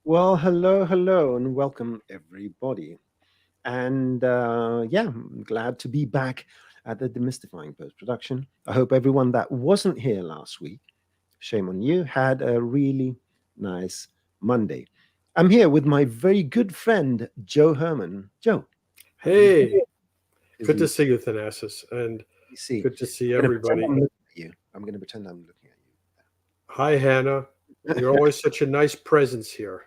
Well, hello, and welcome everybody. And yeah, I'm glad to be back at the Demystifying post production. I hope everyone that wasn't here last week, shame on you, had a really nice Monday. I'm here with my very good friend, Joe Herman. Joe, is he here? Hey, Is good to he? see you, Thanasis, and You see, good to see I'm going to pretend everybody. I'm looking at you. I'm going to pretend I'm looking Hi, Hannah. at You're you. always such a nice presence here.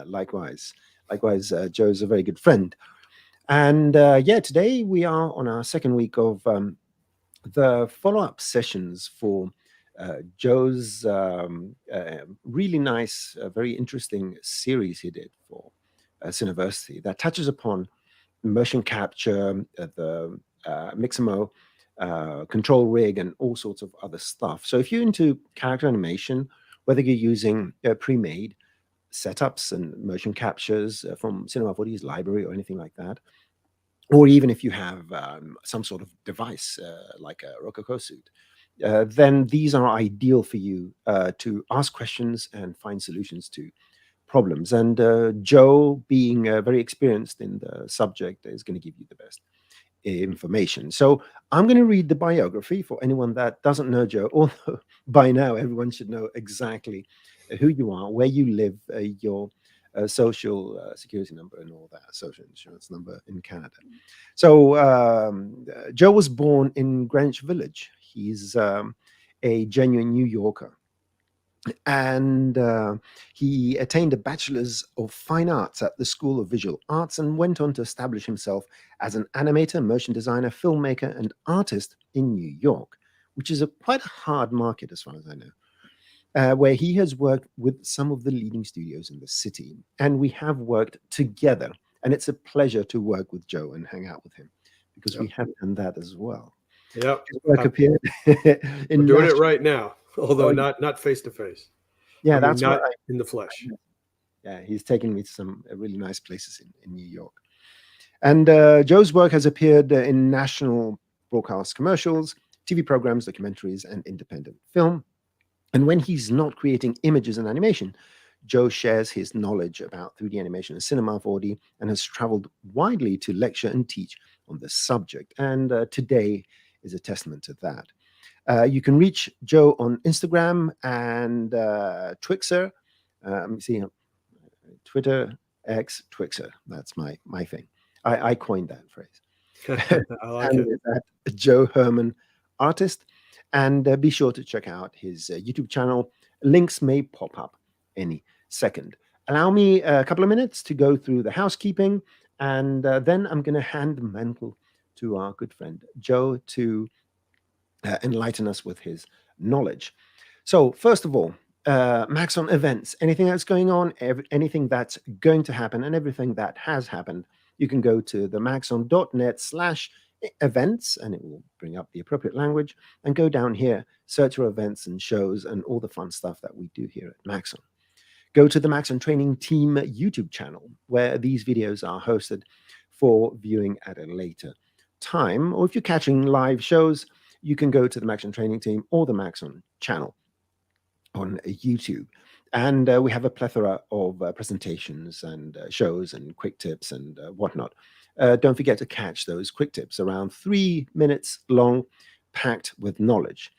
Likewise, Joe's a very good friend. And yeah, today we are on our second week of the follow up sessions for Joe's really nice, very interesting series he did for Cineversity that touches upon motion capture, the Mixamo control rig, and all sorts of other stuff. So if you're into character animation, whether you're using pre made setups and motion captures from Cinema 4D's library or anything like that, or even if you have some sort of device like a Rococo suit, then these are ideal for you to ask questions and find solutions to problems. And Joe, being very experienced in the subject, is going to give you the best information. So I'm going to read the biography for anyone that doesn't know Joe, although by now everyone should know exactly who you are, where you live, your social security number, and all that, social insurance number in Canada. So Joe was born in Greenwich Village. He's a genuine New Yorker, and he attained a bachelor's of fine arts at the School of Visual Arts and went on to establish himself as an animator, motion designer, filmmaker, and artist in New York, which is a quite a hard market as far as I know. Where he has worked with some of the leading studios in the city, and we have worked together. And it's a pleasure to work with Joe and hang out with him because we Yep. have done that as well. Yep. His work Uh, appeared we're in doing it national. right now, Oh, although not face to face. I yeah, mean, that's what not in the flesh. yeah, he's taken me to some really nice places in New York. And Joe's work has appeared in national broadcast commercials, TV programs, documentaries, and independent film. And when he's not creating images and animation, Joe shares his knowledge about 3D animation and cinema 4D and has traveled widely to lecture and teach on the subject. And today is a testament to that. You can reach Joe on Instagram and Twixer. Let me see, Twitter, X, Twixer. That's my thing. I coined that phrase. I like And it. is at Joe Herman Artist. And be sure to check out his YouTube channel. Links may pop up any second. Allow me a couple of minutes to go through the housekeeping, and then I'm going to hand the mantle to our good friend Joe to enlighten us with his knowledge. So, first of all, Maxon events, anything that's going on, anything that's going to happen, and everything that has happened, you can go to the maxon.net/events, and it will bring up the appropriate language, and go down here, search for events and shows and all the fun stuff that we do here at Maxon. Go to the Maxon Training Team YouTube channel, where these videos are hosted for viewing at a later time. Or if you're catching live shows, you can go to the Maxon Training Team or the Maxon channel on YouTube. And we have a plethora of presentations and shows and quick tips and whatnot. Don't forget to catch those quick tips, around 3 minutes long, packed with knowledge.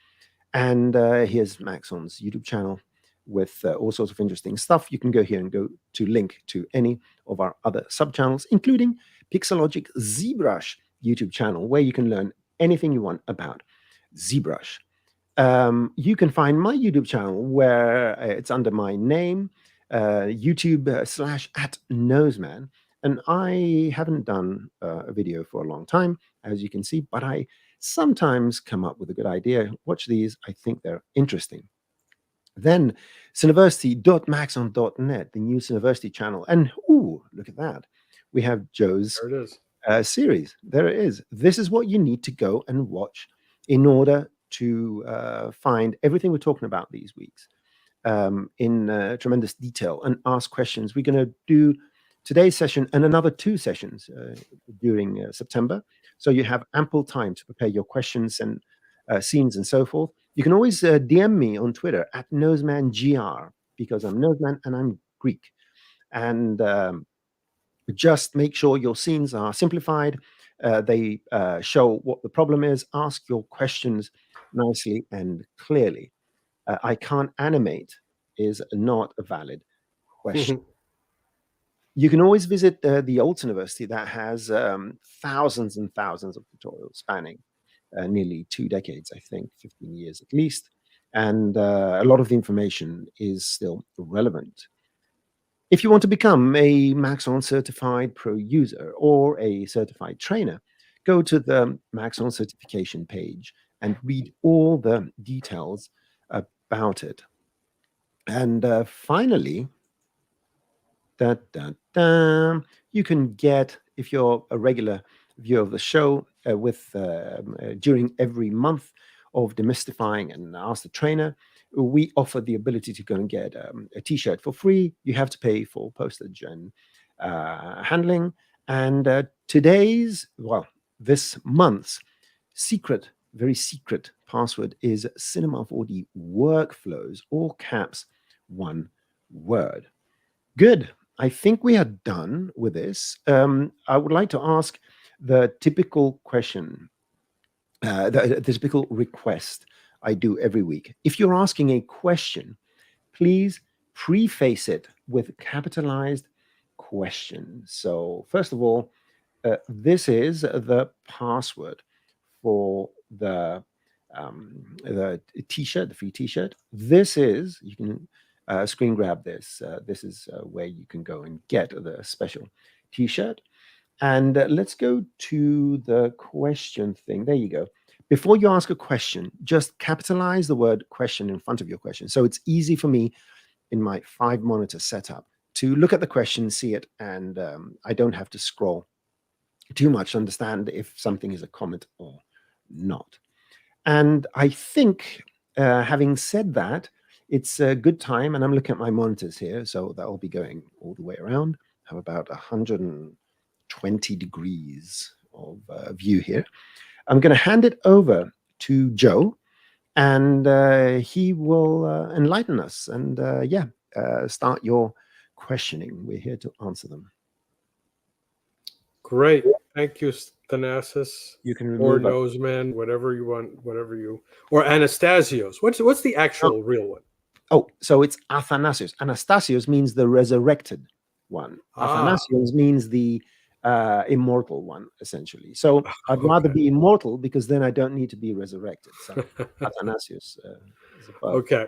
And here's Maxon's YouTube channel with all sorts of interesting stuff. You can go here and go to link to any of our other sub channels, including Pixelogic ZBrush YouTube channel, where you can learn anything you want about ZBrush. You can find my YouTube channel where it's under my name, YouTube slash at Noseman. And I haven't done a video for a long time, as you can see, but I sometimes come up with a good idea. Watch these, I think they're interesting. Then Cineversity.maxon.net, the new Cineversity channel. And ooh, look at that. We have Joe's There it is. series. There it is. This is what you need to go and watch in order to find everything we're talking about these weeks in tremendous detail and ask questions. We're going to do today's session and another two sessions during September. So you have ample time to prepare your questions and scenes and so forth. You can always DM me on Twitter at NosemanGR because I'm Noseman and I'm Greek. And just make sure your scenes are simplified. They show what the problem is. Ask your questions nicely and clearly. I can't animate is not a valid question. You can always visit the Old University that has thousands and thousands of tutorials spanning nearly 2 decades, I think, 15 years at least. And a lot of the information is still relevant. If you want to become a Maxon certified pro user or a certified trainer, go to the Maxon certification page and read all the details about it. And finally, you can get, if you're a regular viewer of the show, during every month of Demystifying and Ask the Trainer, we offer the ability to go and get a t-shirt for free. You have to pay for postage and handling. And this month's very secret password is Cinema 4D Workflows, all caps, one word. Good. I think we are done with this. I would like to ask the typical question, the typical request I do every week. If you're asking a question, please preface it with capitalized question. So first of all, this is the password for the t-shirt, the free t-shirt. This is, you can screen grab this. This is where you can go and get the special t-shirt. And let's go to the question thing. There you go. Before you ask a question, just capitalize the word question in front of your question. So it's easy for me in my 5-monitor setup to look at the question, see it, and I don't have to scroll too much to understand if something is a comment or not. And I think, having said that, it's a good time, and I'm looking at my monitors here, so that will be going all the way around. I have about 120 degrees of view here. I'm going to hand it over to Joe, and he will enlighten us and start your questioning. We're here to answer them. Great. Thank you, Thanasis. You can or remove Noseman, whatever you want, or Anastasios. What's the actual real one? Oh, so it's Athanasios. Anastasios means the resurrected one. Athanasios means the immortal one, essentially. So I'd rather be immortal because then I don't need to be resurrected. So Athanasios is above. Okay.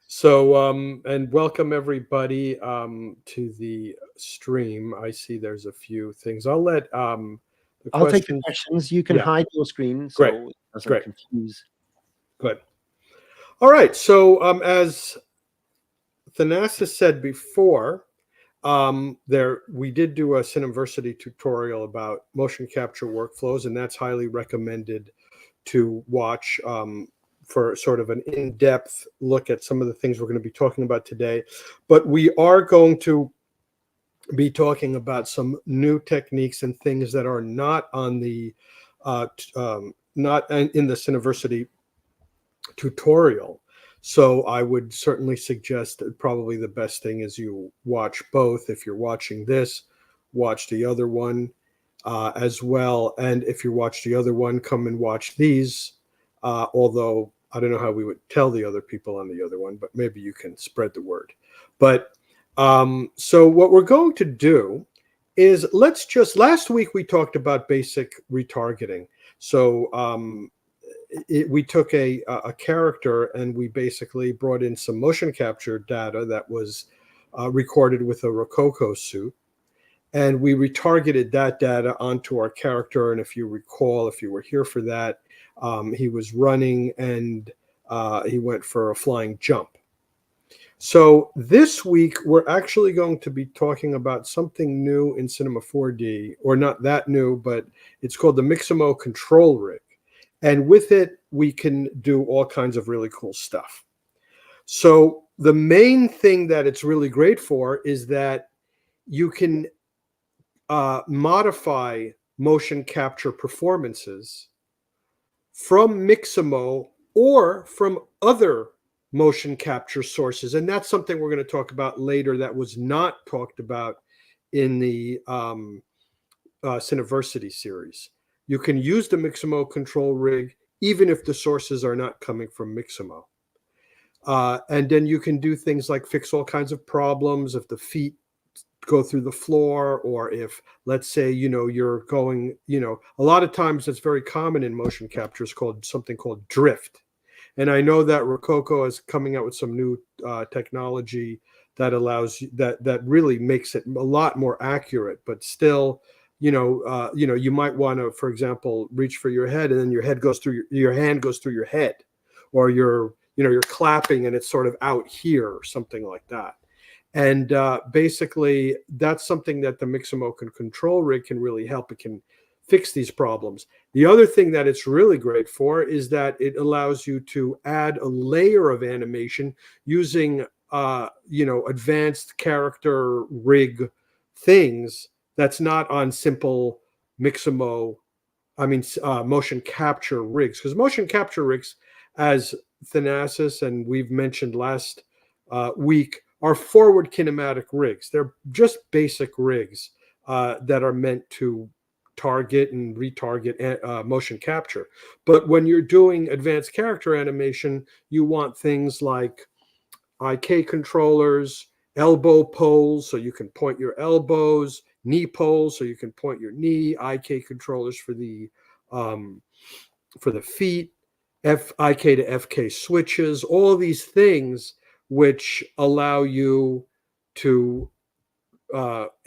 So, and welcome everybody to the stream. I see there's a few things. I'll let I'll take the questions. You can hide your screen so it doesn't confuse. Good. All right. So, as Thanasis said before, we did do a Cineversity tutorial about motion capture workflows, and that's highly recommended to watch for sort of an in-depth look at some of the things we're going to be talking about today. But we are going to be talking about some new techniques and things that are not on the not in the Cineversity tutorial. So I would certainly suggest that probably the best thing is you watch both. If you're watching this, watch the other one as well. And if you watch the other one, come and watch these. Although I don't know how we would tell the other people on the other one, but maybe you can spread the word. But so what we're going to do is last week we talked about basic retargeting. So we took a character and we basically brought in some motion capture data that was recorded with a Rococo suit. And we retargeted that data onto our character. And if you recall, if you were here for that, he was running and he went for a flying jump. So this week, we're actually going to be talking about something new in Cinema 4D, or not that new, but it's called the Mixamo Control Rig. And with it, we can do all kinds of really cool stuff. So the main thing that it's really great for is that you can modify motion capture performances from Mixamo or from other motion capture sources. And that's something we're going to talk about later that was not talked about in the Cineversity series. You can use the Mixamo control rig even if the sources are not coming from Mixamo. And then you can do things like fix all kinds of problems if the feet go through the floor, or if, let's say, you're going, a lot of times it's very common in motion capture is called something called drift. And I know that Rococo is coming out with some new technology that allows that really makes it a lot more accurate, but still, you might want to, for example, reach for your head, and then your head goes through your hand goes through your head, or you're clapping and it's sort of out here or something like that. And basically, that's something that the Mixamo control rig can really help. It can fix these problems. The other thing that it's really great for is that it allows you to add a layer of animation using, advanced character rig things that's not on simple Mixamo, motion capture rigs. Because motion capture rigs, as Thanasis and we've mentioned last week, are forward kinematic rigs. They're just basic rigs that are meant to target and retarget motion capture. But when you're doing advanced character animation, you want things like IK controllers, elbow poles, so you can point your elbows, knee poles, so you can point your knee, IK controllers for the feet, IK to FK switches, all these things which allow you to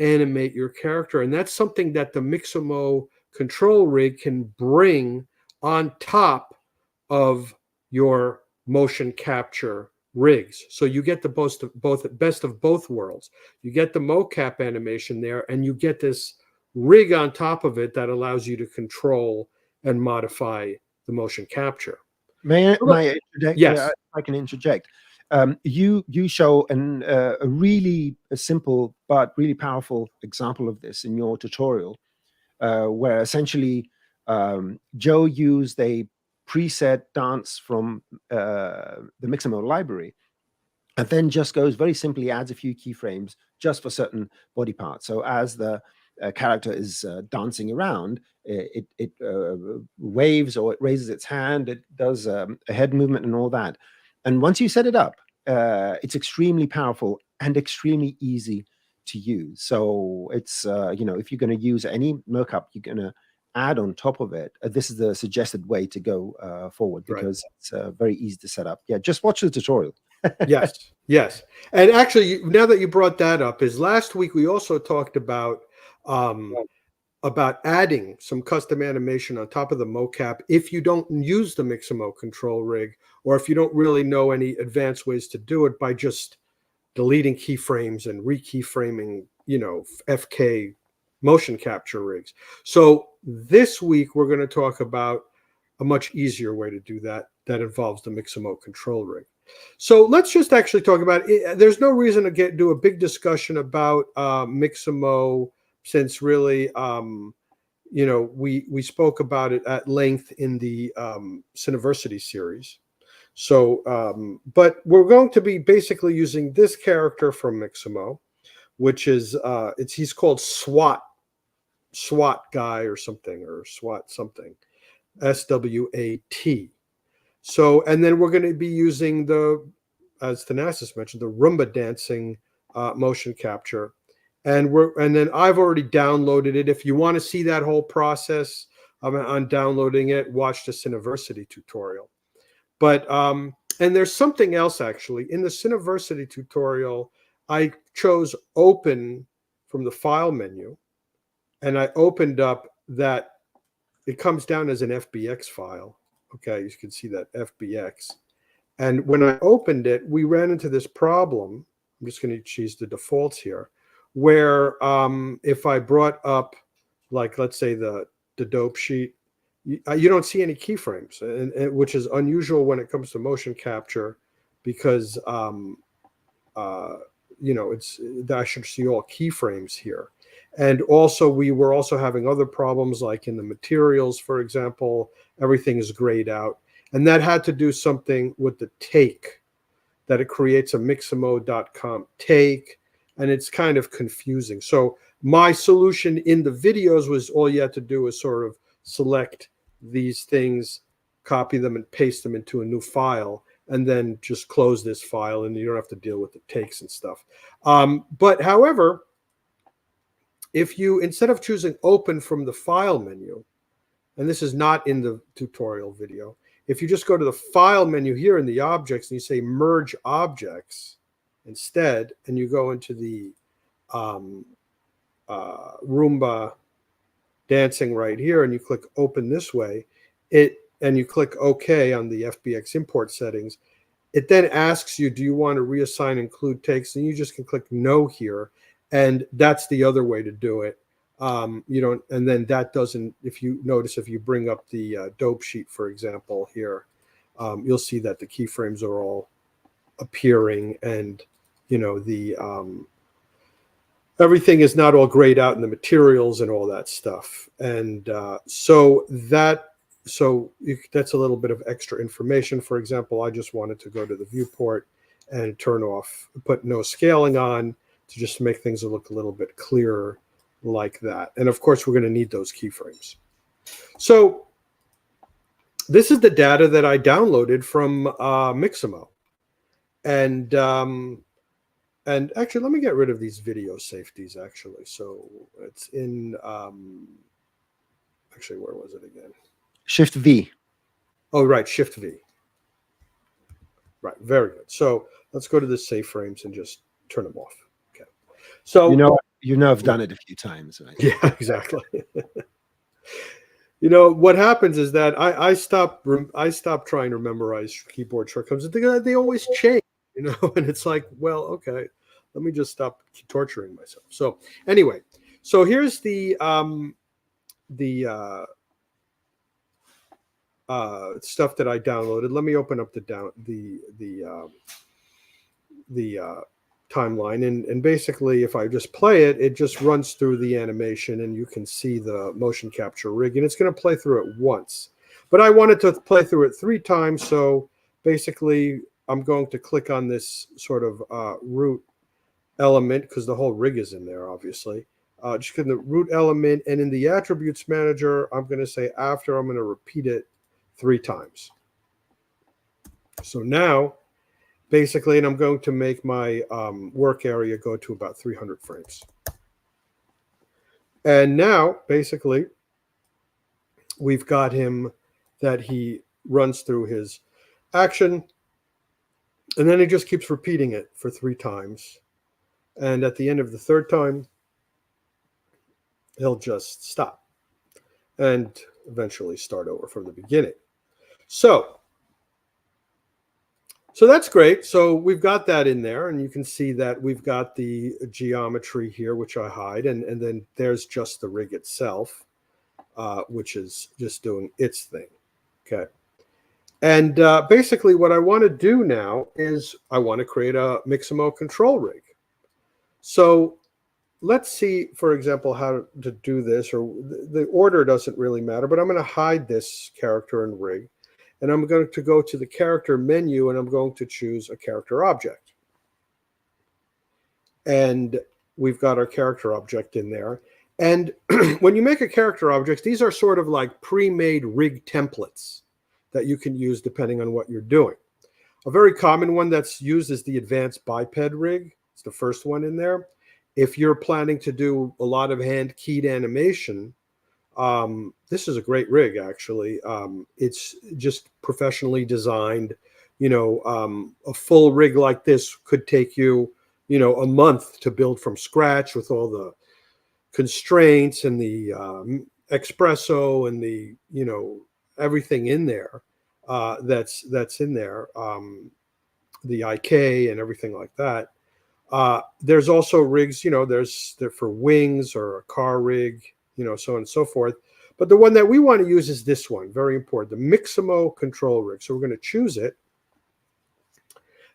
animate your character. And that's something that the Mixamo control rig can bring on top of your motion capture rigs. So you get the best of both worlds. You get the mocap animation there, and you get this rig on top of it that allows you to control and modify the motion capture. May I interject? Yes. I can interject. You show a really simple but really powerful example of this in your tutorial, where essentially Joe used a preset dance from the Mixamo library, and then just goes very simply adds a few keyframes just for certain body parts. So as the character is dancing around, it waves or it raises its hand, it does a head movement and all that. And once you set it up, it's extremely powerful and extremely easy to use. So it's, if you're going to use any mocap, you're going to add on top of it. This is the suggested way to go forward, because it's very easy to set up. Yeah, just watch the tutorial. Yes. And actually, now that you brought that up, is last week we also talked about adding some custom animation on top of the mocap if you don't use the Mixamo control rig, or if you don't really know any advanced ways to do it by just deleting keyframes and re-keyframing, FK motion capture rigs. So this week we're going to talk about a much easier way to do that involves the Mixamo control rig. So let's just actually talk about it. There's no reason to do a big discussion about Mixamo, since really, we spoke about it at length in the Cineversity series. So, but we're going to be basically using this character from Mixamo, which is he's called SWAT guy or something, or SWAT something, SWAT. So, and then we're going to be using as Thanasis mentioned, the Roomba dancing motion capture. And then I've already downloaded it. If you want to see that whole process on downloading it, watch the Cineversity tutorial. But and there's something else actually. In the Cineversity tutorial, I chose open from the file menu, and I opened up that it comes down as an FBX file. Okay, you can see that FBX. And when I opened it, we ran into this problem. I'm just going to choose the defaults here, where if I brought up, like, let's say the dope sheet, you don't see any keyframes, and which is unusual when it comes to motion capture, because it's I should see all keyframes here. And also, we were also having other problems, like in the materials, for example, everything is grayed out. And that had to do something with the take. that it creates a mixamo.com take, and it's kind of confusing. So my solution in the videos was all you had to do is sort of select these things, copy them and paste them into a new file, and then just close this file, and you don't have to deal with the takes and stuff. But however, if you, instead of choosing open from the file menu, and this is not in the tutorial video, if you just go to the file menu here in the objects and you say merge objects instead, and you go into the Roomba dancing right here, and you click open this way, and you click OK on the FBX import settings, it then asks you, do you want to reassign include takes? And you just can click no here, and that's the other way to do it. You don't, and then that doesn't, if you notice, if you bring up the dope sheet, for example, here, you'll see that the keyframes are all appearing, and the everything is not all grayed out in the materials and all that stuff. And so that's a little bit of extra information. For example, I just wanted to go to the viewport and turn off, put no scaling on, to just make things look a little bit clearer like that. And of course, we're going to need those keyframes. So this is the data that I downloaded from Mixamo. And actually, let me get rid of these video safeties, actually. So it's in, actually, where was it again? Shift V. Oh, right, Shift V. Right, very good. So let's go to the safe frames and just turn them off. Okay. So I've done it a few times, right? Yeah, exactly. What happens is that I stopped trying to memorize keyboard shortcuts. They always change, and it's like, well, okay, let me just stop torturing myself. So anyway, so here's the stuff that I downloaded. Let me open up the timeline, and basically, if I just play it, it just runs through the animation, and you can see the motion capture rig, and it's going to play through it once. But I wanted to play through it 3 times, so basically, I'm going to click on this sort of root element, because the whole rig is in there, obviously. Just click the root element, and in the attributes manager, I'm going to say after, I'm going to repeat it 3 times. So now, basically, and I'm going to make my work area go to about 300 frames. And now, basically, we've got him that he runs through his action, and then he just keeps repeating it for 3 times. And at the end of the 3rd time, he'll just stop and eventually start over from the beginning. So that's great. So we've got that in there, and you can see that we've got the geometry here, which I hide, and then there's just the rig itself, which is just doing its thing. Okay. And basically what I want to do now is I want to create a Mixamo control rig. So let's see, for example, how to do this, or the order doesn't really matter, but I'm going to hide this character and rig. And I'm going to go to the character menu, and I'm going to choose a character object. And we've got our character object in there. And when you make a character object, these are sort of like pre-made rig templates that you can use depending on what you're doing. A very common one that's used is the advanced biped rig. It's the first one in there. If you're planning to do a lot of hand-keyed animation, this is a great rig, actually. It's just professionally designed. A full rig like this could take you, a month to build from scratch, with all the constraints and the espresso and the, everything in there that's in there, the IK and everything like that. There's also rigs, they're for wings or a car rig, so on and so forth. But the one that we want to use is this one, very important, the Mixamo control rig. So we're going to choose it.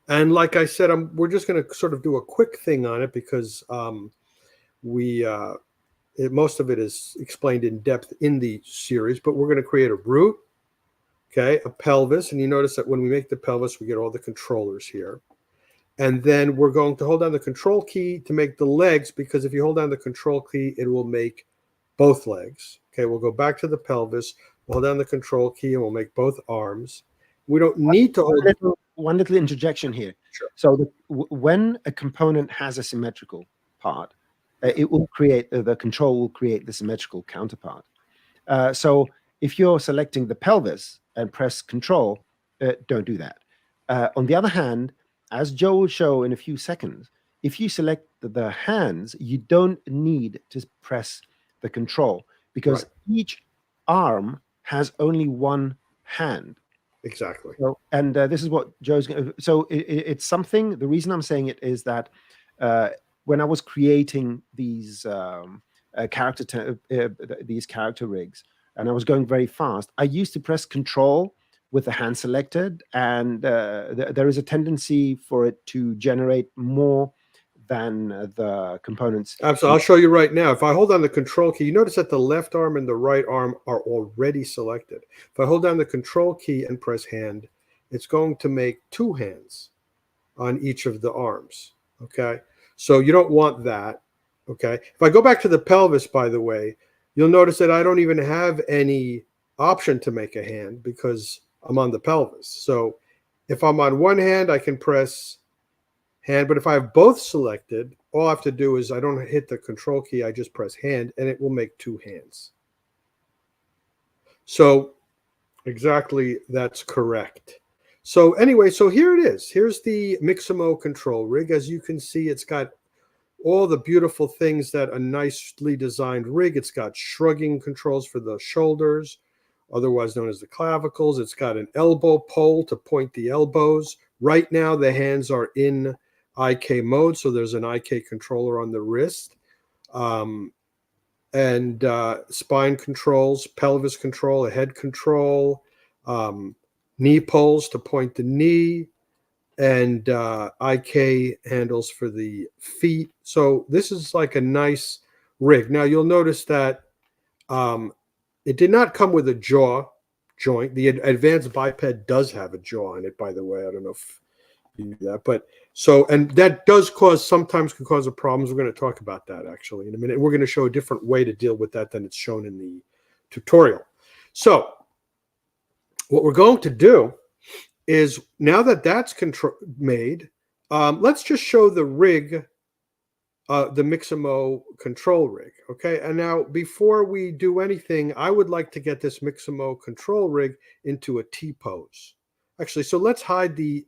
And like I said, we're just going to sort of do a quick thing on it, because most of it is explained in depth in the series. But we're going to create a root, okay, a pelvis. And you notice that when we make the pelvis, we get all the controllers here. And then we're going to hold down the control key to make the legs, because if you hold down the control key, it will make both legs. Okay, we'll go back to the pelvis, we'll hold down the control key, and we'll make both arms. We don't need to hold. One little interjection here. Sure. So when a component has a symmetrical part, it will create, the control will create the symmetrical counterpart. So if you're selecting the pelvis and press control, don't do that. On the other hand, as Joe will show in a few seconds, if you select the hands, you don't need to press the control, because each arm has only one hand. Exactly. So, and this is what Joe's going to. So it's something. The reason I'm saying it is that when I was creating these these character rigs, and I was going very fast, I used to press Control with the hand selected, and there is a tendency for it to generate more than the components. Absolutely. I'll show you right now. If I hold down the control key, you notice that the left arm and the right arm are already selected. If I hold down the control key and press hand, it's going to make two hands on each of the arms. Okay. So you don't want that. Okay. If I go back to the pelvis, by the way, you'll notice that I don't even have any option to make a hand because I'm on the pelvis. So if I'm on one hand, I can press hand, but if I have both selected, all I have to do is I don't hit the control key, I just press hand, and it will make two hands. So exactly, that's correct. So anyway, so here it is. Here's the Mixamo control rig. As you can see, it's got all the beautiful things that a nicely designed rig. It's got shrugging controls for the shoulders, otherwise known as the clavicles. It's got an elbow pole to point the elbows. Right now, the hands are in IK mode, so there's an IK controller on the wrist, and spine controls, pelvis control, a head control, knee poles to point the knee, and IK handles for the feet. So this is like a nice rig. Now you'll notice that it did not come with a jaw joint. The advanced biped does have a jaw in it, by the way. I don't know if you knew that, but so, and that does sometimes can cause problems. We're going to talk about that actually in a minute. We're going to show a different way to deal with that than it's shown in the tutorial. So what we're going to do is, now that that's made, let's just show the rig, the Mixamo control rig. Okay. And now before we do anything, I would like to get this Mixamo control rig into a T-pose. Actually, so let's hide the,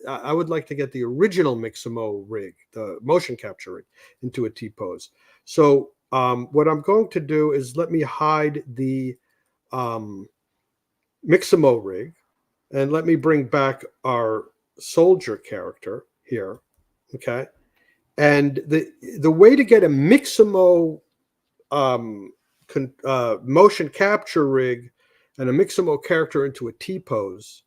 I would like to get the original Mixamo rig, the motion capture rig, into a T-pose. So what I'm going to do is let me hide the Mixamo rig, and let me bring back our soldier character here. Okay. And the way to get a Mixamo motion capture rig and a Mixamo character into a T-pose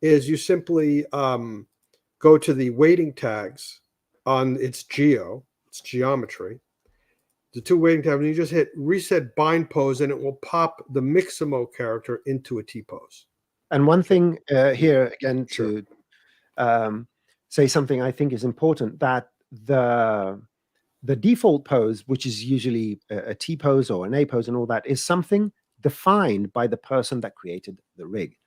is you simply go to the weighting tags on its geometry, the two weighting tabs, and you just hit reset bind pose, and it will pop the Mixamo character into a T-pose. And one thing here again to say something I think is important, that the default pose, which is usually a T pose or an A pose and all that, is something defined by the person that created the rig.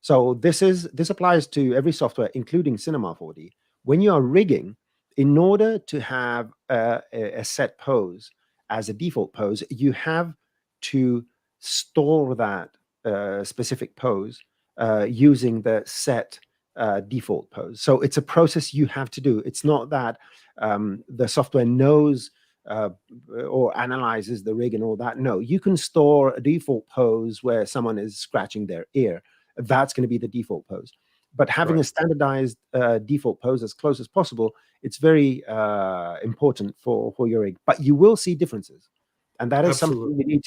So this applies to every software, including Cinema 4D. When you are rigging, in order to have a set pose as a default pose, you have to store that specific pose using the set default pose. So it's a process you have to do. It's not that the software knows or analyzes the rig and all that. No, you can store a default pose where someone is scratching their ear. That's going to be the default pose. But having a standardized default pose as close as possible, it's very important for your rig. But you will see differences. And that is something you need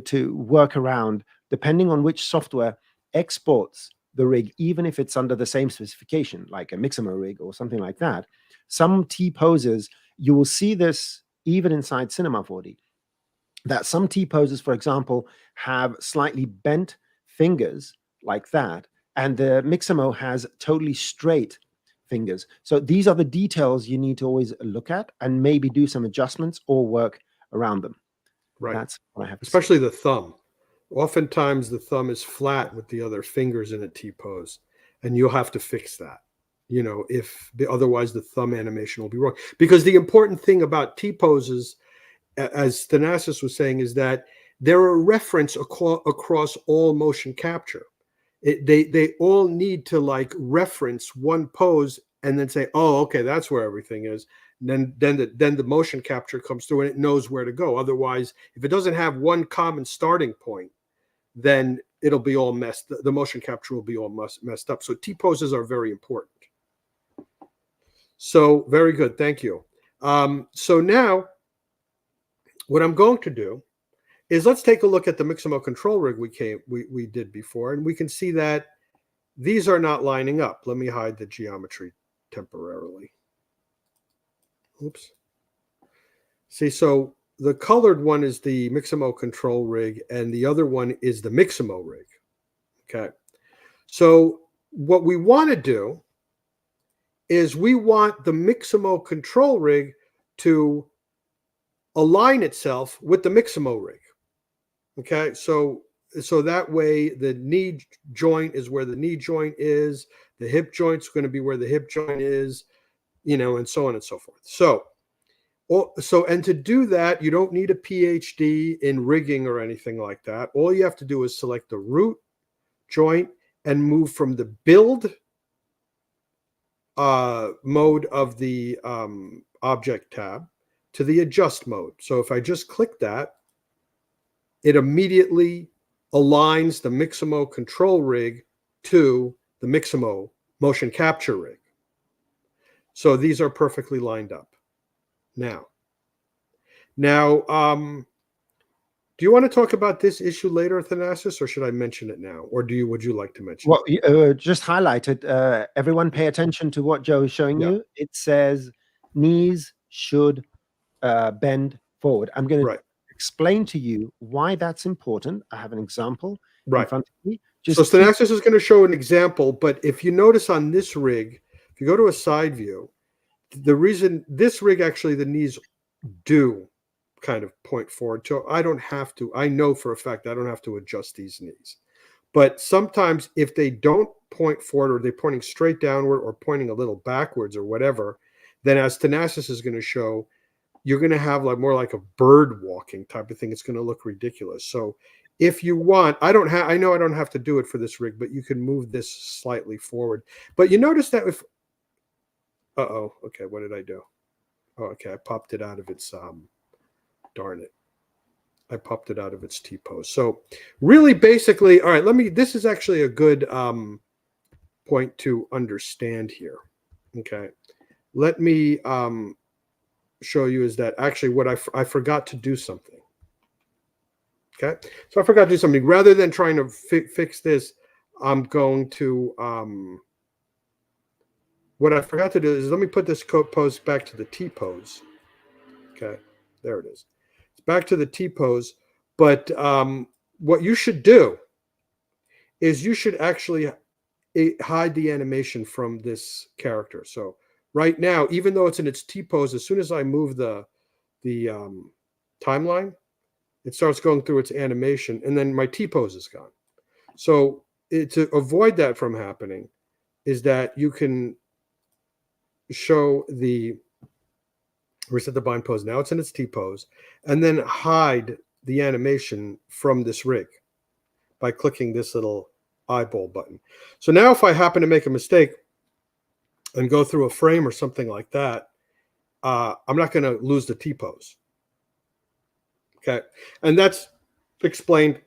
to work around, depending on which software exports the rig, even if it's under the same specification, like a Mixamo rig or something like that. Some T poses, you will see this even inside Cinema 4D, that some T poses, for example, have slightly bent fingers like that, and the Mixamo has totally straight fingers. So these are the details you need to always look at and maybe do some adjustments or work around them. Right. That's what I have to say. Especially the thumb. Oftentimes the thumb is flat with the other fingers in a T pose, and you'll have to fix that. You know, if otherwise the thumb animation will be wrong. Because the important thing about T poses, as Thanasis was saying, is that they're a reference across all motion capture. They all need to like reference one pose and then say, oh, okay, that's where everything is. And then the motion capture comes through and it knows where to go. Otherwise, if it doesn't have one common starting point, then it'll be all messed. The motion capture will be all messed up. So T poses are very important. So very good, thank you. So now, what I'm going to do is let's take a look at the Mixamo control rig we did before, and we can see that these are not lining up. Let me hide the geometry temporarily. Oops. See, so the colored one is the Mixamo control rig, and the other one is the Mixamo rig. Okay. So what we want to do is we want the Mixamo control rig to align itself with the Mixamo rig. Okay, so that way the knee joint is where the knee joint is, the hip joint's going to be where the hip joint is, you know, and so on and so forth. So and to do that, you don't need a PhD in rigging or anything like that. All you have to do is select the root joint and move from the build mode of the object tab to the adjust mode. So if I just click that, it immediately aligns the Mixamo control rig to the Mixamo motion capture rig. So these are perfectly lined up. Now, do you want to talk about this issue later, Thanasis, or should I mention it now? Or would you like to mention it? Well, just highlight it. Everyone pay attention to what Joe is showing you. It says knees should bend forward. I'm going to explain to you why that's important. I have an example in front of me. So Thanasis is going to show an example, but if you notice on this rig, if you go to a side view, the reason this rig actually the knees do kind of point forward. So I don't have to, I know for a fact I don't have to adjust these knees. But sometimes if they don't point forward or they're pointing straight downward or pointing a little backwards or whatever, then as Thanasis is going to show, you're going to have like more like a bird walking type of thing. It's going to look ridiculous. So if you want, I know I don't have to do it for this rig, but you can move this slightly forward. But you notice that if, okay, what did I do? Oh, okay, I popped it out of its, darn it. I popped it out of its T-pose. So really basically, all right, this is actually a good point to understand here. Okay, let me show you is that actually what I forgot to do something. Okay, so I forgot to do something. Rather than trying to fix this, I'm going to, what I forgot to do is let me put this pose back to the T-pose. Okay, there it is. It's back to the T-pose. But what you should do is you should actually hide the animation from this character. So right now, even though it's in its T-pose, as soon as I move the timeline, it starts going through its animation, and then my T-pose is gone. So to avoid that from happening is that you can show the reset the bind pose. Now it's in its T-pose, and then hide the animation from this rig by clicking this little eyeball button. So now if I happen to make a mistake and go through a frame or something like that, I'm not going to lose the T-pose. Okay, and that's explained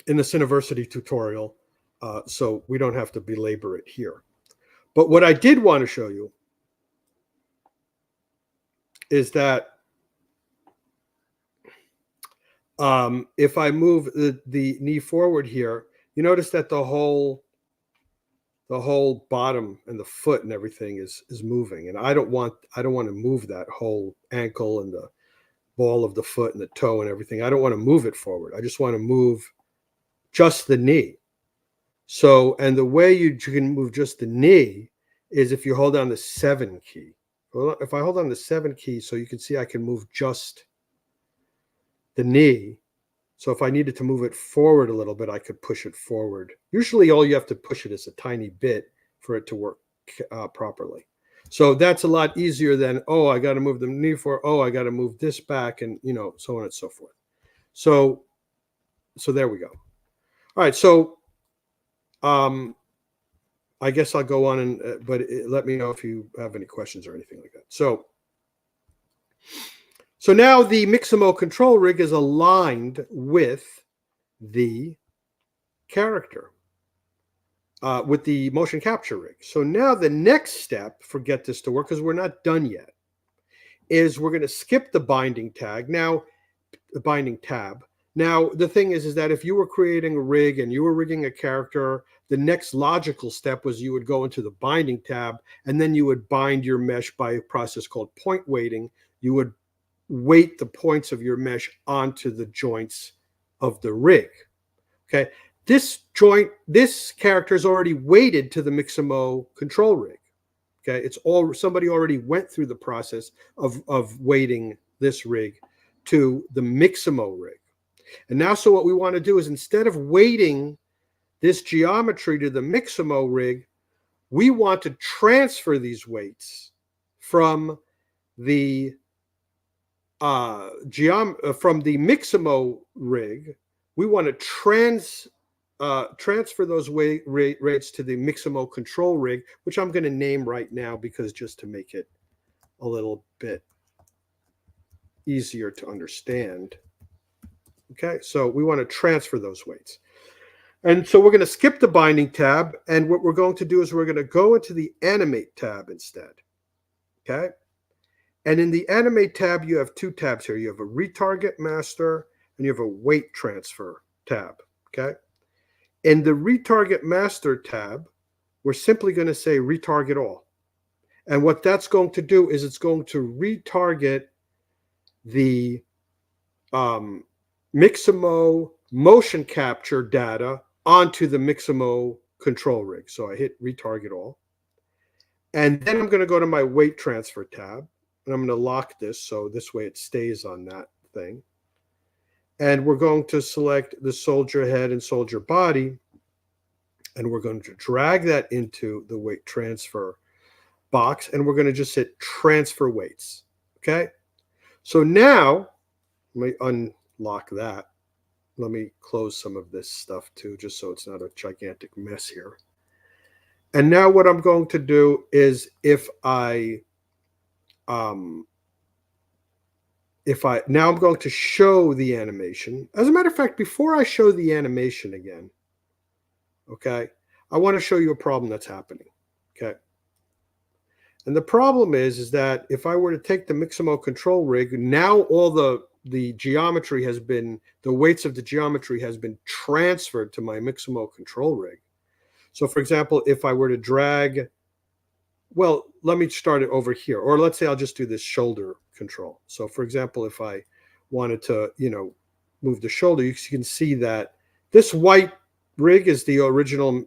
in the Cineversity tutorial, so we don't have to belabor it here. But what I did want to show you is that if I move the knee forward here, you notice that the whole bottom and the foot and everything is moving, and I don't want to move that whole ankle and the ball of the foot and the toe and everything. I don't want to move it forward. I just want to move just the knee. So, and the way you can move just the knee is if you hold down the 7 key. Well, if I hold on the 7 key, so you can see I can move just the knee. So if I needed to move it forward a little bit, I could push it forward. Usually all you have to push it is a tiny bit for it to work properly. So that's a lot easier than, oh, I got to move the knee forward. Oh, I got to move this back, and so on and so forth. So there we go. All right. So I guess I'll go on but let me know if you have any questions or anything like that. So now the Mixamo control rig is aligned with the character, with the motion capture rig. So now the next step, for get this to work, because we're not done yet, is we're going to skip the binding tab. Now, the thing is that if you were creating a rig and you were rigging a character, the next logical step was you would go into the binding tab, and then you would bind your mesh by a process called point weighting. You would weight the points of your mesh onto the joints of the rig. Okay. This character is already weighted to the Mixamo control rig. Okay. Somebody already went through the process of weighting this rig to the Mixamo rig. And now, so what we want to do is, instead of weighting this geometry to the Mixamo rig, we want to transfer these weights from the Mixamo rig. We want to transfer those rates to the Mixamo control rig, which I'm going to name right now, because just to make it a little bit easier to understand. Okay, so we want to transfer those weights. And so we're going to skip the binding tab, and what we're going to do is we're going to go into the animate tab instead. Okay, and in the animate tab, you have 2 tabs here. You have a retarget master and you have a weight transfer tab. Okay, in the retarget master tab, we're simply going to say retarget all. And what that's going to do is it's going to retarget the Mixamo motion capture data onto the Mixamo control rig. So I hit retarget all. And then I'm going to go to my weight transfer tab, and I'm going to lock this so this way it stays on that thing. And we're going to select the soldier head and soldier body, and we're going to drag that into the weight transfer box, and we're going to just hit transfer weights. Okay. So now, let me unlock that. Let me close some of this stuff too, just so it's not a gigantic mess here. And now what I'm going to do is, now I'm going to show the animation. As a matter of fact, before I show the animation again, okay, I want to show you a problem that's happening. Okay. And the problem is that if I were to take the Mixamo control rig, now all the geometry has been, the weights of the geometry has been transferred to my Mixamo control rig. So for example, if I were to drag, well, let me start it over here, or let's say I'll just do this shoulder control. So for example, if I wanted to, move the shoulder, you can see that this white rig is the original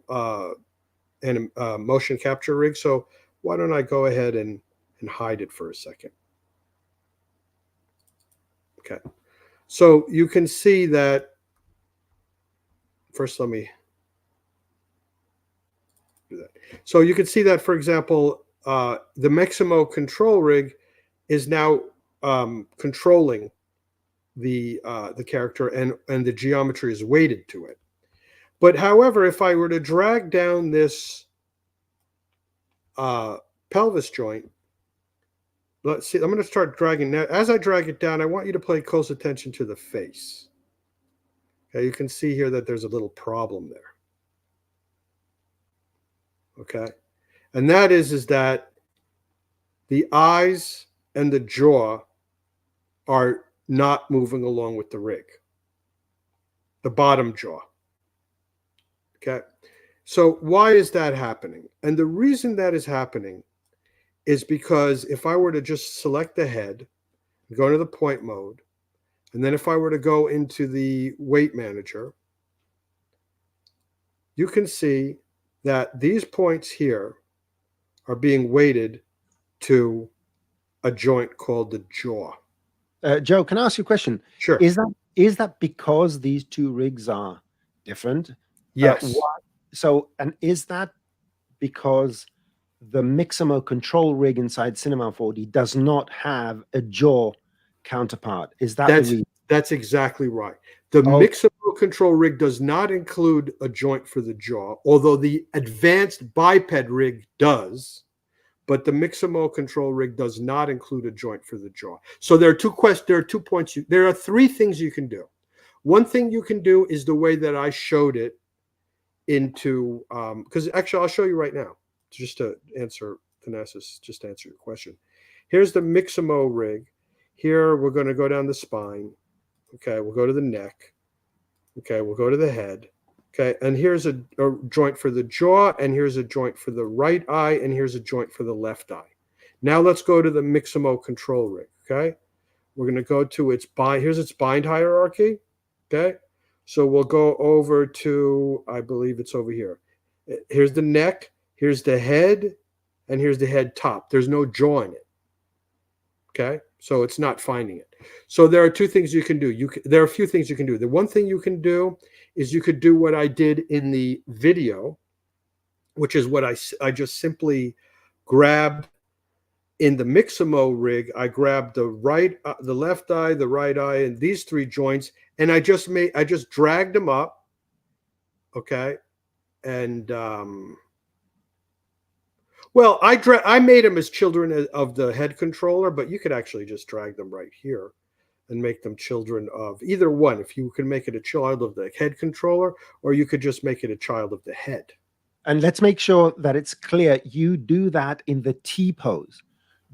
motion capture rig. So why don't I go ahead and hide it for a second? Okay. So you can see that, first let me do that. So you can see that, for example, the Mixamo control rig is now controlling the character, and the geometry is weighted to it. But however, if I were to drag down this pelvis joint, let's see, I'm going to start dragging now. As I drag it down, I want you to pay close attention to the face. Okay, you can see here that there's a little problem there. Okay, and that is that the eyes and the jaw are not moving along with the rig, the bottom jaw. Okay, so why is that happening? And the reason that is happening is because if I were to just select the head, go to the point mode, and then if I were to go into the weight manager, you can see that these points here are being weighted to a joint called the jaw. Joe, can I ask you a question? Sure. Is that because these two rigs are different? Yes. Why? So, and is that because the Mixamo control rig inside Cinema 4D does not have a jaw counterpart? Is that the That's reason? that's exactly right. The Oh, mixable control rig does not include a joint for the jaw, although the advanced biped rig does. But the Mixamo control rig does not include a joint for the jaw. So there are there are 2 points. There are three things you can do. One thing you can do is the way that I showed it into, because actually I'll show you right now, just to answer Thanasis, just to answer your question. Here's the Mixamo rig. Here we're going to go down the spine. Okay, we'll go to the neck. Okay, we'll go to the head. Okay, and here's a joint for the jaw, and here's a joint for the right eye, and here's a joint for the left eye. Now let's go to the Mixamo control rig. Okay, we're going to go to its bind. Here's its bind hierarchy. Okay, so we'll go over to, I believe it's over here. Here's the neck, here's the head, and here's the head top. There's no jaw in it. Okay, so it's not finding it. So there are two things you can do. There are a few things you can do. The one thing you can do is you could do what I did in the video, which is what I just simply grabbed in the Mixamo rig. I grabbed the left eye, the right eye, and these three joints, and I just dragged them up. Okay, and well, I made them as children of the head controller, but you could actually just drag them right here and make them children of either one. If you can make it a child of the head controller, or you could just make it a child of the head. and let's make sure that it's clear. You do that in the T pose.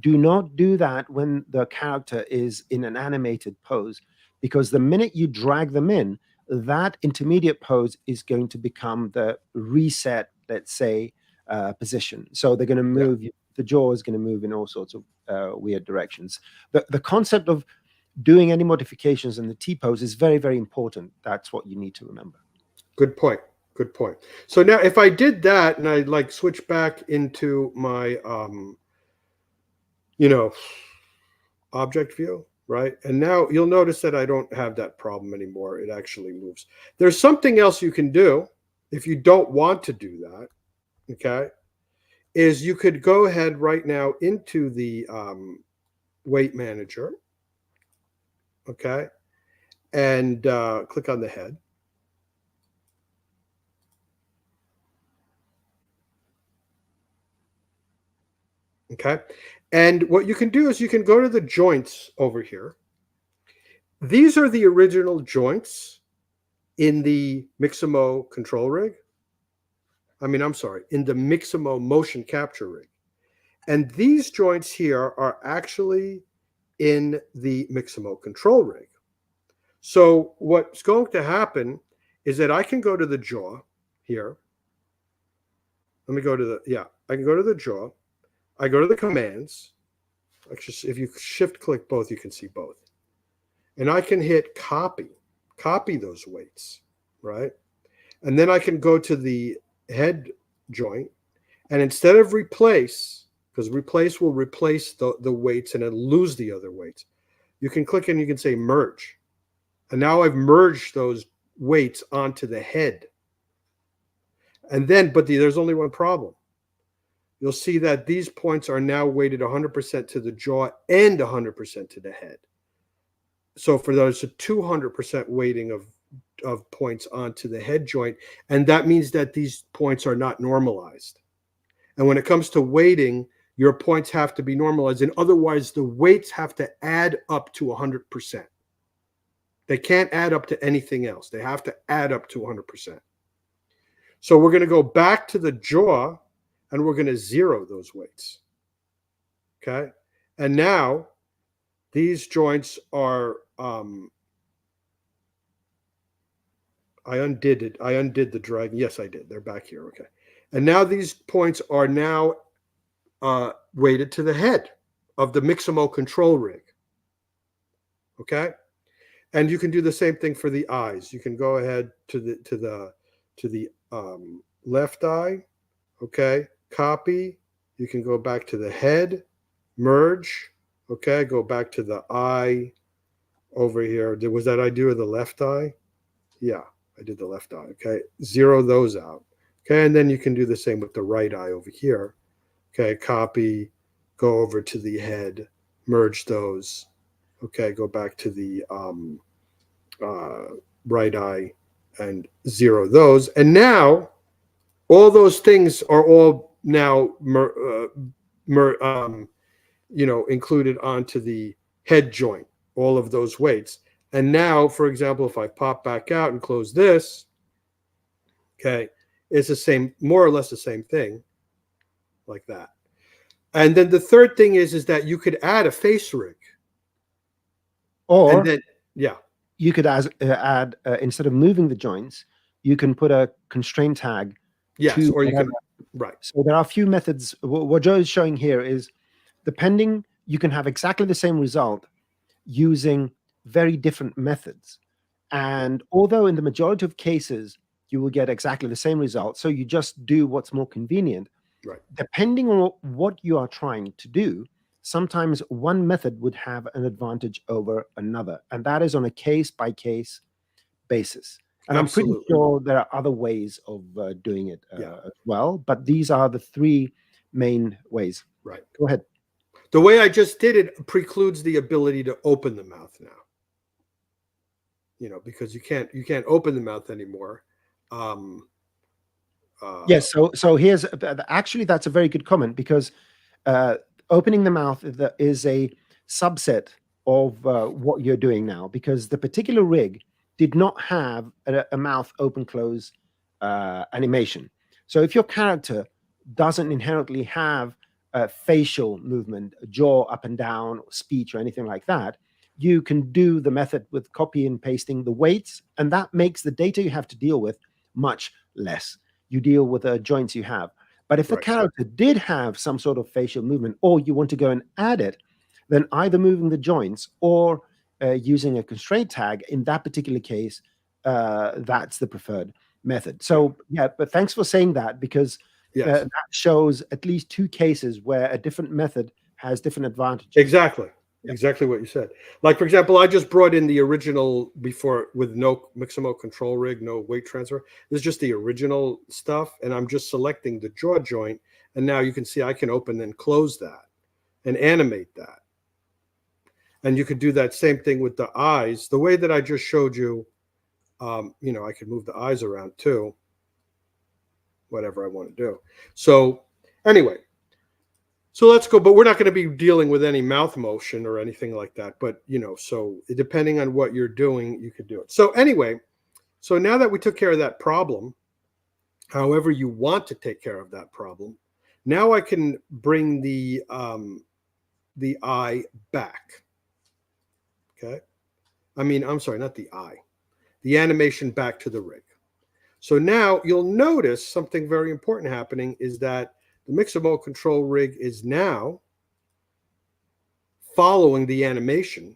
Do not do that when the character is in an animated pose, because the minute you drag them in, that intermediate pose is going to become the reset, let's say, position. So they're going to Yeah. move, the jaw is going to move in all sorts of weird directions. The concept of doing any modifications in the T pose is very, very important. That's what you need to remember. Good point. Good point. So now if I did that and I like switch back into my object view, right? And now you'll notice that I don't have that problem anymore. It actually moves. There's something else you can do if you don't want to do that, okay? Is you could go ahead right now into the weight manager, okay? And click on the head. Okay. And what you can do is you can go to the joints over here. These are the original joints in the Mixamo control rig. I'm sorry, in the Mixamo motion capture rig. And these joints here are actually in the Mixamo control rig. So what's going to happen is that I can go to the jaw here. Let me go to I can go to the jaw. I go to the commands. Actually, if you shift click both, you can see both. And I can hit copy those weights, right? And then I can go to the head joint, and instead of replace, because replace will replace the weights and then lose the other weights, you can click and you can say merge. And now I've merged those weights onto the head. And then, there's only one problem. You'll see that these points are now weighted 100% to the jaw and 100% to the head. So for those, a 200% weighting of points onto the head joint. And that means that these points are not normalized. And when it comes to weighting, your points have to be normalized. And otherwise, the weights have to add up to 100%. They can't add up to anything else. They have to add up to 100%. So we're going to go back to the jaw, and we're going to zero those weights. Okay. And now these joints are, I undid it. I undid the drag. Yes, I did. They're back here. Okay. And now these points are now weighted to the head of the Mixamo control rig. Okay. And you can do the same thing for the eyes. You can go ahead to the left eye. Okay. Copy, You can go back to the head, merge. Okay, go back to the eye over here. Was that I do the left eye? Yeah, I did the left eye. Okay, zero those out. Okay, and then you can do the same with the right eye over here. Okay, copy, go over to the head, merge those. Okay, go back to the uh, right eye and zero those. And now all those things are all now included onto the head joint, all of those weights. And now, for example, if I pop back out and close this, okay, it's the same, more or less the same thing, like that. And then the third thing is that you could add a face rig. Or and then, yeah, you could add instead of moving the joints, you can put a constraint tag yes, to or you whatever. can, right, So there are a few methods. What Joe is showing here is, depending, you can have exactly the same result using very different methods. And although in the majority of cases you will get exactly the same result, so you just do what's more convenient, right, depending on what you are trying to do, sometimes one method would have an advantage over another. And that is on a case by case basis. And I'm pretty absolutely, sure there are other ways of doing it yeah, as well, but these are the three main ways. right. Go ahead. The way I just did it precludes the ability to open the mouth now. Because you can't open the mouth anymore. Yes. So here's actually that's a very good comment, because uh, opening the mouth is a subset of what you're doing now, because the particular rig did not have a mouth open close animation. So if your character doesn't inherently have facial movement, jaw up and down, or speech, or anything like that, you can do the method with copy and pasting the weights, and that makes the data you have to deal with much less. You deal with the joints you have. But if the Right. character did have some sort of facial movement, or you want to go and add it, then either moving the joints or using a constraint tag, in that particular case, that's the preferred method. So, yeah, but thanks for saying that, because Yes, that shows at least two cases where a different method has different advantages. exactly. Yeah. Exactly what you said. Like, for example, I just brought in the original before with no Mixamo control rig, no weight transfer. This is just the original stuff. And I'm just selecting the jaw joint. And now you can see I can open and close that and animate that. And you could do that same thing with the eyes. The way that I just showed you, I could move the eyes around too, whatever I want to do. So anyway, so let's go, but we're not going to be dealing with any mouth motion or anything like that. But, so depending on what you're doing, you could do it. So anyway, so now that we took care of that problem, however you want to take care of that problem, now I can bring the eye back. Okay. I'm sorry, not the eye, the animation back to the rig. So now you'll notice something very important happening is that the Mixamo control rig is now following the animation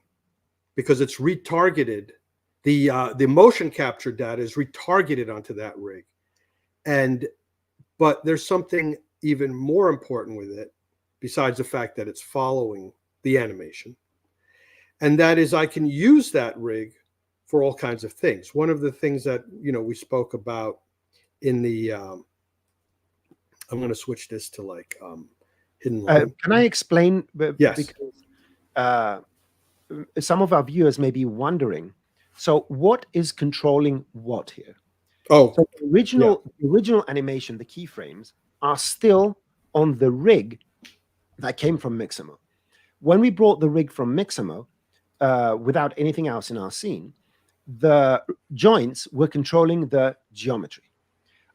because it's retargeted. The motion capture data is retargeted onto that rig. But there's something even more important with it, besides the fact that it's following the animation. And that is I can use that rig for all kinds of things. One of the things that, we spoke about in the, I'm going to switch this to like hidden line. Can I explain? Yes. Because some of our viewers may be wondering. So, what is controlling what here? Oh, so the original animation, the keyframes, are still on the rig that came from Mixamo. When we brought the rig from Mixamo, without anything else in our scene, the joints were controlling the geometry.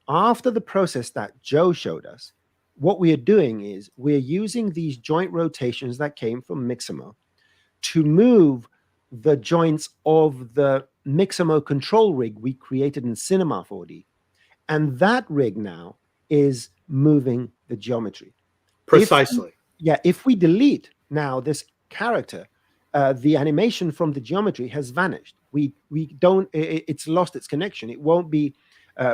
After the process that Joe showed us, what we are doing is we're using these joint rotations that came from Mixamo to move the joints of the Mixamo control rig we created in Cinema 4D. And that rig now is moving the geometry. precisely. If we delete now this character, the animation from the geometry has vanished. We don't. It's lost its connection. It won't be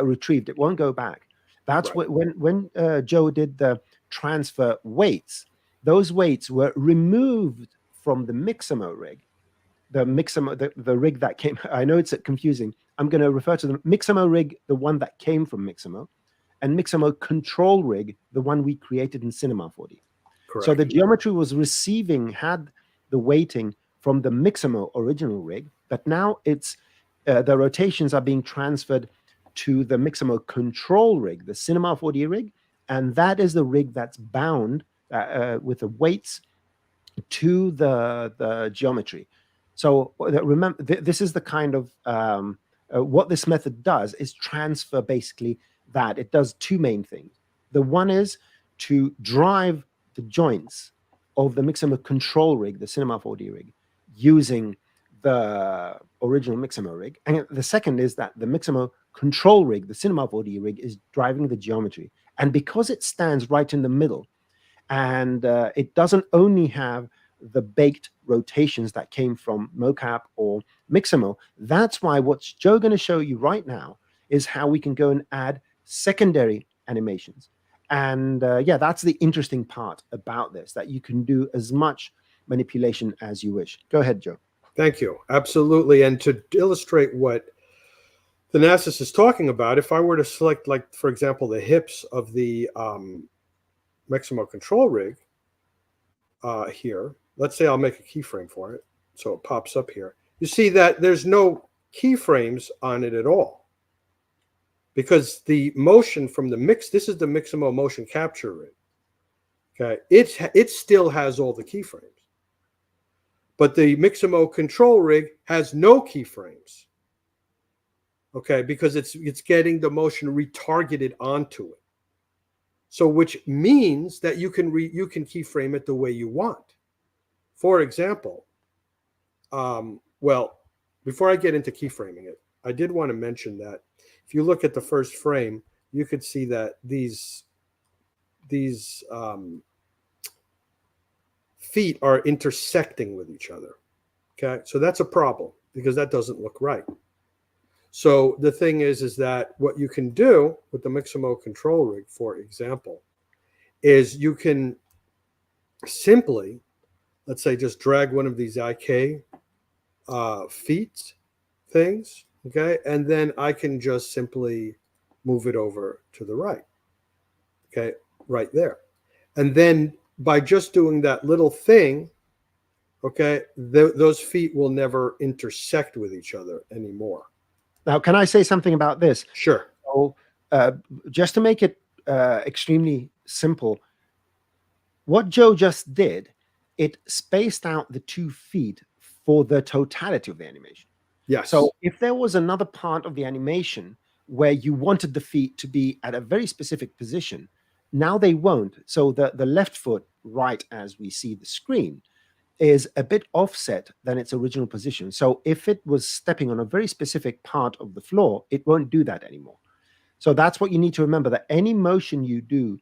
retrieved. It won't go back. That's Right. when Joe did the transfer weights. Those weights were removed from the Mixamo rig. The Mixamo, the rig that came, I know it's confusing. I'm going to refer to the Mixamo rig, the one that came from Mixamo, and Mixamo control rig, the one we created in Cinema 4D. Correct. So the geometry was had the weighting from the Mixamo original rig, but now it's the rotations are being transferred to the Mixamo control rig, the Cinema 4D rig, and that is the rig that's bound with the weights to the geometry. So remember, this is the kind of what this method does is transfer basically that. It does two main things. The one is to drive the joints of the Mixamo control rig, the Cinema 4D rig, using the original Mixamo rig. And the second is that the Mixamo control rig, the Cinema 4D rig, is driving the geometry. And because it stands right in the middle, and it doesn't only have the baked rotations that came from mocap or Mixamo, that's why what's Joe going to show you right now is how we can go and add secondary animations. And yeah, that's the interesting part about this, that you can do as much manipulation as you wish. Go ahead, Joe. Thank you. Absolutely. And to illustrate what Thanasis is talking about, if I were to select, like, for example, the hips of the Mixamo control rig here, let's say I'll make a keyframe for it. So it pops up here. You see that there's no keyframes on it at all, because the motion from the this is the Mixamo motion capture rig. Okay, it still has all the keyframes, but the Mixamo control rig has no keyframes. Okay, because it's getting the motion retargeted onto it. So which means that you can keyframe it the way you want. For example, well, before I get into keyframing it, I did want to mention that if you look at the first frame, you could see that these feet are intersecting with each other. Okay, so that's a problem because that doesn't look right. So the thing is that what you can do with the Mixamo control rig, for example, is you can simply, let's say, just drag one of these IK feet things, okay, and then I can just simply move it over to the right, okay, right there. And then by just doing that little thing, okay, those feet will never intersect with each other anymore. Now, can I say something about this? Sure. So, just to make it extremely simple, what Joe just did, it spaced out the 2 feet for the totality of the animation. Yes. So if there was another part of the animation where you wanted the feet to be at a very specific position, now they won't. So the left foot, right as we see the screen, is a bit offset than its original position. So if it was stepping on a very specific part of the floor, it won't do that anymore. So that's what you need to remember, that any motion you do,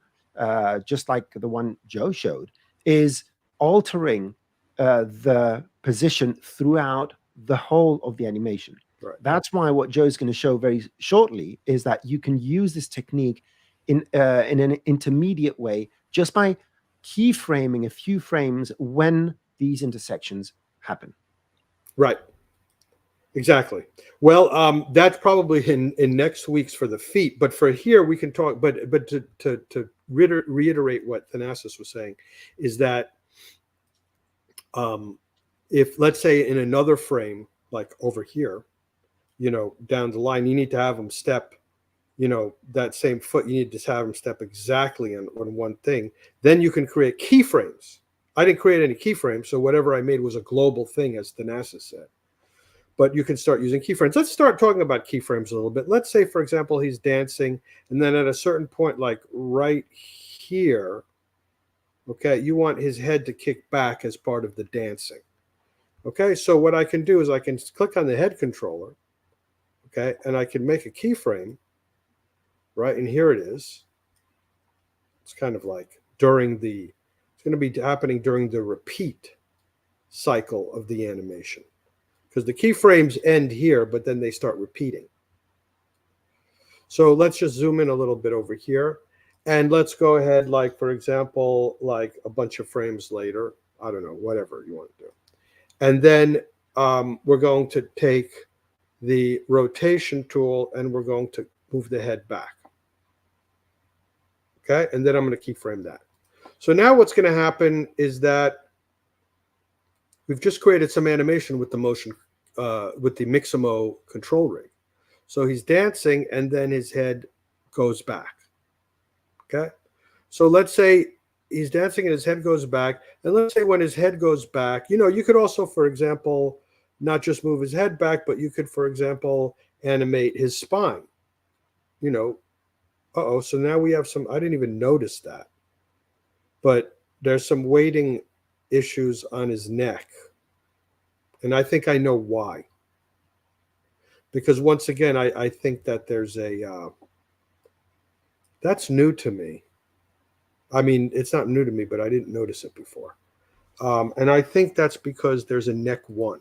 just like the one Joe showed, is altering the position throughout the whole of the animation. Right. That's why what Joe's going to show very shortly is that you can use this technique in an intermediate way just by keyframing a few frames when these intersections happen. Right. Exactly. Well, that's probably in next week's for the feet, but for here we can talk. But to reiterate what Thanasis was saying is that if, let's say, in another frame, like over here, down the line, you need to have them step, that same foot, you need to have them step exactly on one thing. Then you can create keyframes. I didn't create any keyframes, so whatever I made was a global thing, as Thanasis said. But you can start using keyframes. Let's start talking about keyframes a little bit. Let's say, for example, he's dancing, and then at a certain point, like right here, okay, you want his head to kick back as part of the dancing. Okay, so what I can do is I can click on the head controller, okay, and I can make a keyframe, right? And here it is. It's kind of like it's going to be happening during the repeat cycle of the animation, because the keyframes end here, but then they start repeating. So let's just zoom in a little bit over here. And let's go ahead, like, for example, like a bunch of frames later, I don't know, whatever you want to do. And then we're going to take the rotation tool and we're going to move the head back. Okay, and then I'm going to keyframe that. So now what's going to happen is that we've just created some animation with the motion, with the Mixamo control rig. So he's dancing and then his head goes back. Okay, so let's say he's dancing and his head goes back. And let's say when his head goes back, you could also, for example, not just move his head back, but you could, for example, animate his spine. So now we have some, I didn't even notice that, but there's some weighting issues on his neck. And I think I know why. Because once again, I think that there's that's new to me. I mean, it's not new to me, but I didn't notice it before. And I think that's because there's a neck 1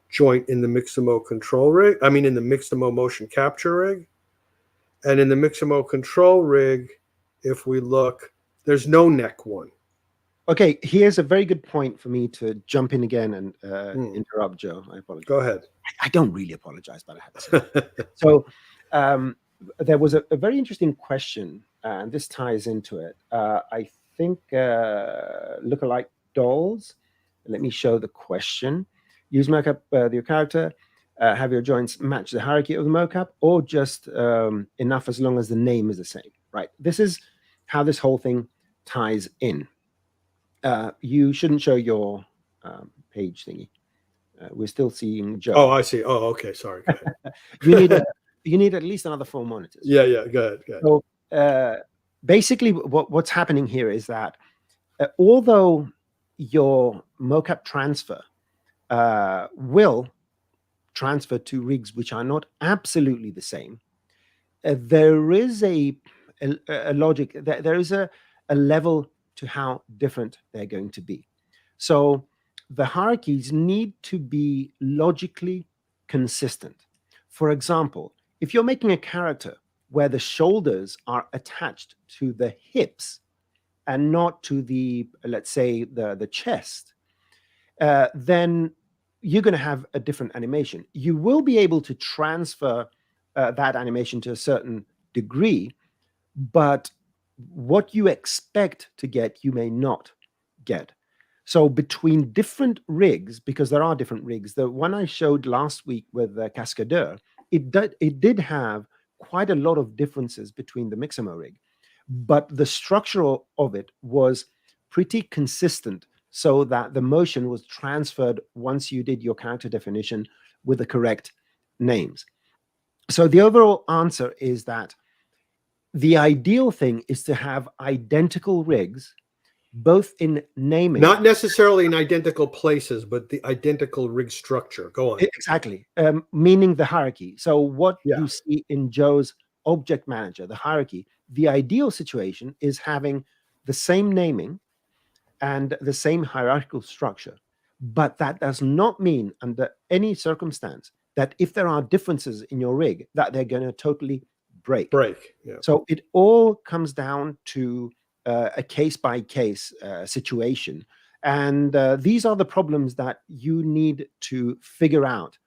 joint in the Mixamo control rig. I mean, in the Mixamo motion capture rig. And in the Mixamo control rig, if we look, there's no neck 1. Okay, here's a very good point for me to jump in again and interrupt, Joe. I apologize. Go ahead. I don't really apologize, but I have to say. So there was a very interesting question, and this ties into it. I think lookalike dolls. Let me show the question. Use mocap your character. Have your joints match the hierarchy of the mocap, or just enough as long as the name is the same, right? This is how this whole thing ties in. You shouldn't show your page thingy. We're still seeing Joe. Oh, I see. Oh, okay. Sorry. Go ahead. you need at least another 4 monitors. Yeah. Go ahead. So basically, what's happening here is that although your mocap transfer will transfer to rigs which are not absolutely the same, there is a logic. There is a level to how different they're going to be. So the hierarchies need to be logically consistent. For example, if you're making a character where the shoulders are attached to the hips and not to the, let's say, the chest, then you're going to have a different animation. You will be able to transfer that animation to a certain degree, but what you expect to get, you may not get. So between different rigs, because there are different rigs, the one I showed last week with the Cascadeur, it did have quite a lot of differences between the Mixamo rig, but the structure of it was pretty consistent, so that the motion was transferred once you did your character definition with the correct names. So the overall answer is that the ideal thing is to have identical rigs, both in naming. Not necessarily in identical places, but the identical rig structure. Go on. Exactly. Meaning the hierarchy. So what you see in Joe's object manager, the hierarchy, the ideal situation is having the same naming and the same hierarchical structure. But that does not mean under any circumstance that if there are differences in your rig, that they're going to totally break. Yeah. So it all comes down to a case-by-case situation. And these are the problems that you need to figure out.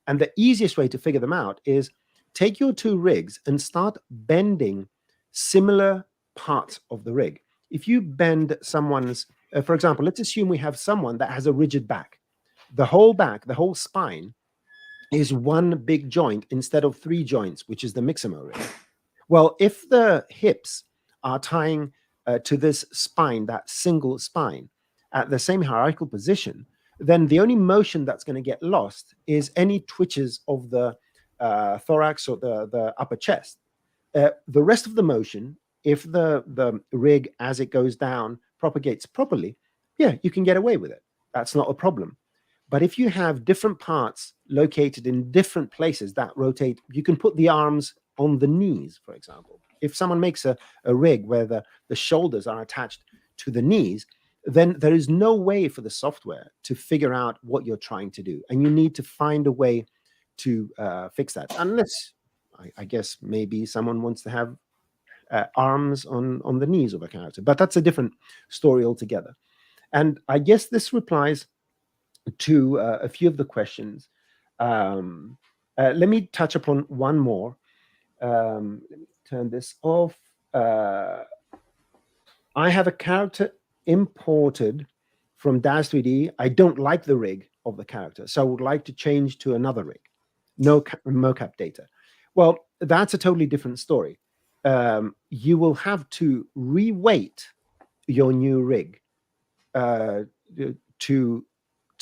And the easiest way to figure them out is take your 2 rigs and start bending similar parts of the rig. If you bend someone's, for example, let's assume we have someone that has a rigid back. The whole spine is one big joint instead of 3 joints, which is the Mixamo rig. Well, if the hips are tying to this spine, that single spine, at the same hierarchical position, then the only motion that's going to get lost is any twitches of the thorax or the upper chest. The rest of the motion, if the rig, as it goes down, propagates properly, yeah, you can get away with it. That's not a problem. But if you have different parts located in different places that rotate, you can put the arms on the knees, for example. If someone makes a rig where the shoulders are attached to the knees, then there is no way for the software to figure out what you're trying to do. And you need to find a way to fix that. Unless, I guess, maybe someone wants to have arms on the knees of a character. But that's a different story altogether. And I guess this replies to a few of the questions. Let me touch upon one more. Let me turn this off. I have a character imported from DAZ 3D. I don't like the rig of the character, so I would like to change to another rig. No mocap data. Well, that's a totally different story. You will have to reweight your new rig to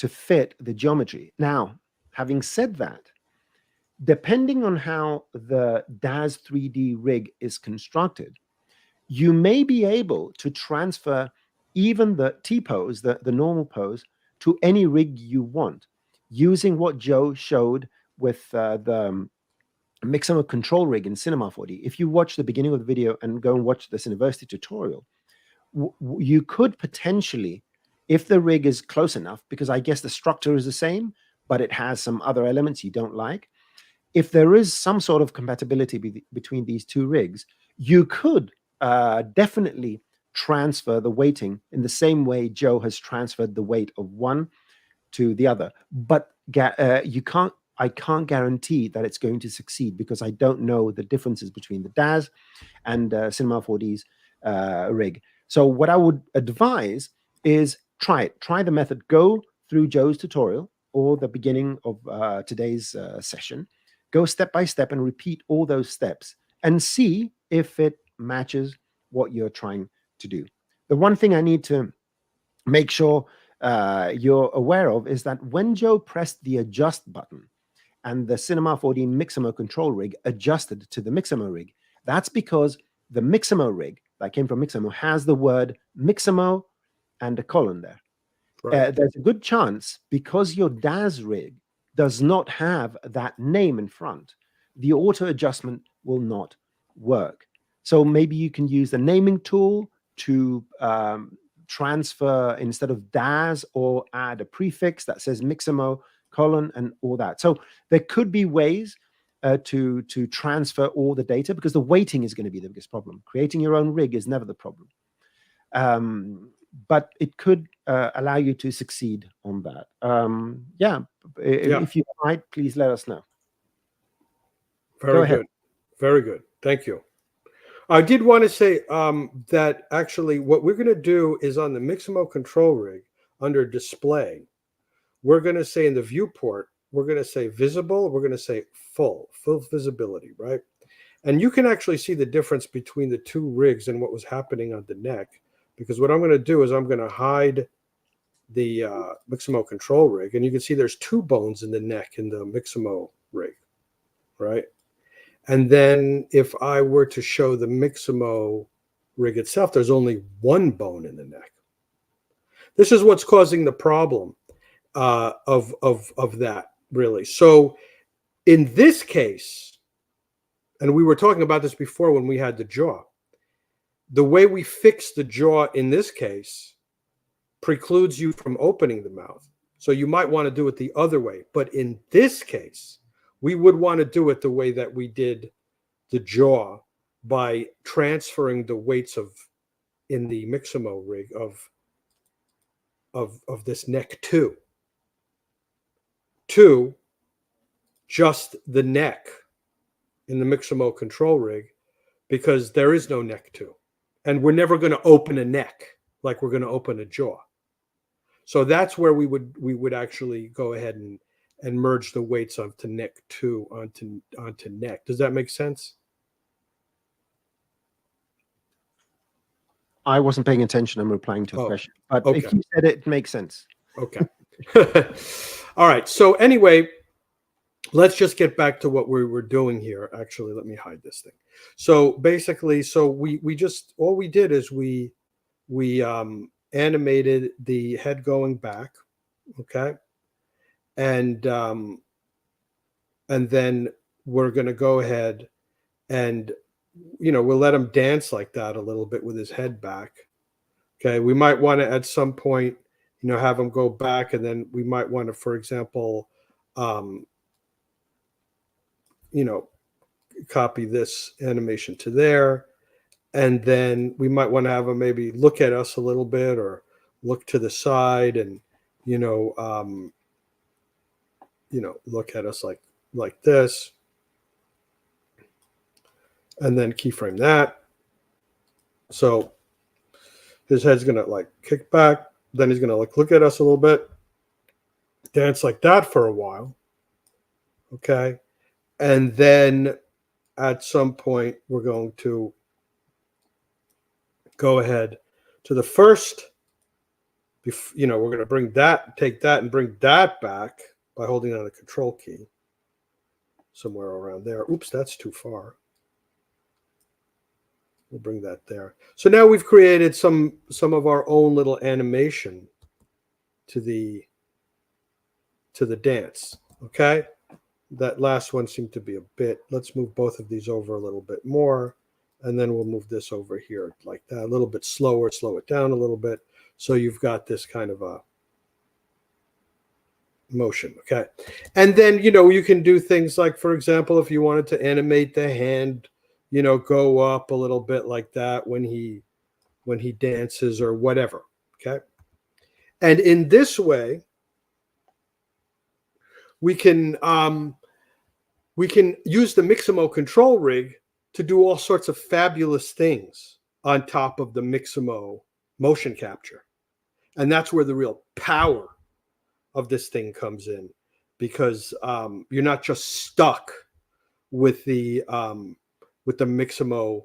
fit the geometry. Now, having said that, depending on how the DAZ 3D rig is constructed, you may be able to transfer even the T-pose, the normal pose, to any rig you want, using what Joe showed with the Mixamo control rig in Cinema 4D. If you watch the beginning of the video and go and watch this University tutorial, you could potentially, if the rig is close enough, because I guess the structure is the same, but it has some other elements you don't like, if there is some sort of compatibility between these two rigs, you could definitely transfer the weighting in the same way Joe has transferred the weight of one to the other. But I can't guarantee that it's going to succeed because I don't know the differences between the DAZ and Cinema 4D's rig. So what I would advise is try it. Try the method. Go through Joe's tutorial or the beginning of today's session. Go step by step and repeat all those steps and see if it matches what you're trying to do. The one thing I need to make sure you're aware of is that when Joe pressed the adjust button and the Cinema 4D Mixamo control rig adjusted to the Mixamo rig, that's because the Mixamo rig that came from Mixamo has the word Mixamo and a colon there. Right. There's a good chance because your DAZ rig does not have that name in front, the auto adjustment will not work. So maybe you can use the naming tool to transfer instead of DAZ or add a prefix that says Mixamo colon and all that. So there could be ways to transfer all the data because the weighting is going to be the biggest problem. Creating your own rig is never the problem. But it could allow you to succeed on that. If you might, please let us know. Very good. Very good. Thank you. I did want to say that actually what we're going to do is on the Mixamo control rig under display, we're going to say in the viewport, we're going to say visible, we're going to say full visibility, right? And you can actually see the difference between the two rigs and what was happening on the neck. Because what I'm going to do is I'm going to hide the Mixamo control rig. And you can see there's two bones in the neck in the Mixamo rig, right? And then if I were to show the Mixamo rig itself, there's only one bone in the neck. This is what's causing the problem of that, really. So in this case, and we were talking about this before when we had the jaw, the way we fix the jaw in this case precludes you from opening the mouth. So you might want to do it the other way. But in this case, we would want to do it the way that we did the jaw by transferring the weights in the Mixamo rig of this neck to just the neck in the Mixamo control rig, because there is no neck to. And we're never going to open a neck like we're going to open a jaw. So that's where we would actually go ahead and merge the weights onto neck two onto neck. Does that make sense? I wasn't paying attention. I'm replying to a question. But okay. If you said it, it makes sense. Okay. All right. So anyway, let's just get back to what we were doing here. Actually, let me hide this thing. So basically, we just, all we did is we animated the head going back, okay? And then we're going to go ahead and, we'll let him dance like that a little bit with his head back. Okay. We might want to, at some point, have him go back, and then we might want to, for example, copy this animation to there, And then we might want to have them maybe look at us a little bit or look to the side and, look at us like this. And then keyframe that. So his head's going to like kick back. Then he's going to like look at us a little bit, dance like that for a while. Okay. And then at some point, we're going to go ahead to the first. We're going to take that and bring that back by holding down the control key somewhere around there. Oops, that's too far. We'll bring that there. So now we've created some of our own little animation to the dance. Okay. That last one seemed to be a bit. Let's move both of these over a little bit more. And then we'll move this over here like that, a little bit slower, slow it down a little bit. So you've got this kind of a motion. Okay. And then, you can do things like, for example, if you wanted to animate the hand, go up a little bit like that when he dances or whatever. Okay. And in this way, we can use the Mixamo control rig to do all sorts of fabulous things on top of the Mixamo motion capture. And that's where the real power of this thing comes in, because you're not just stuck with the Mixamo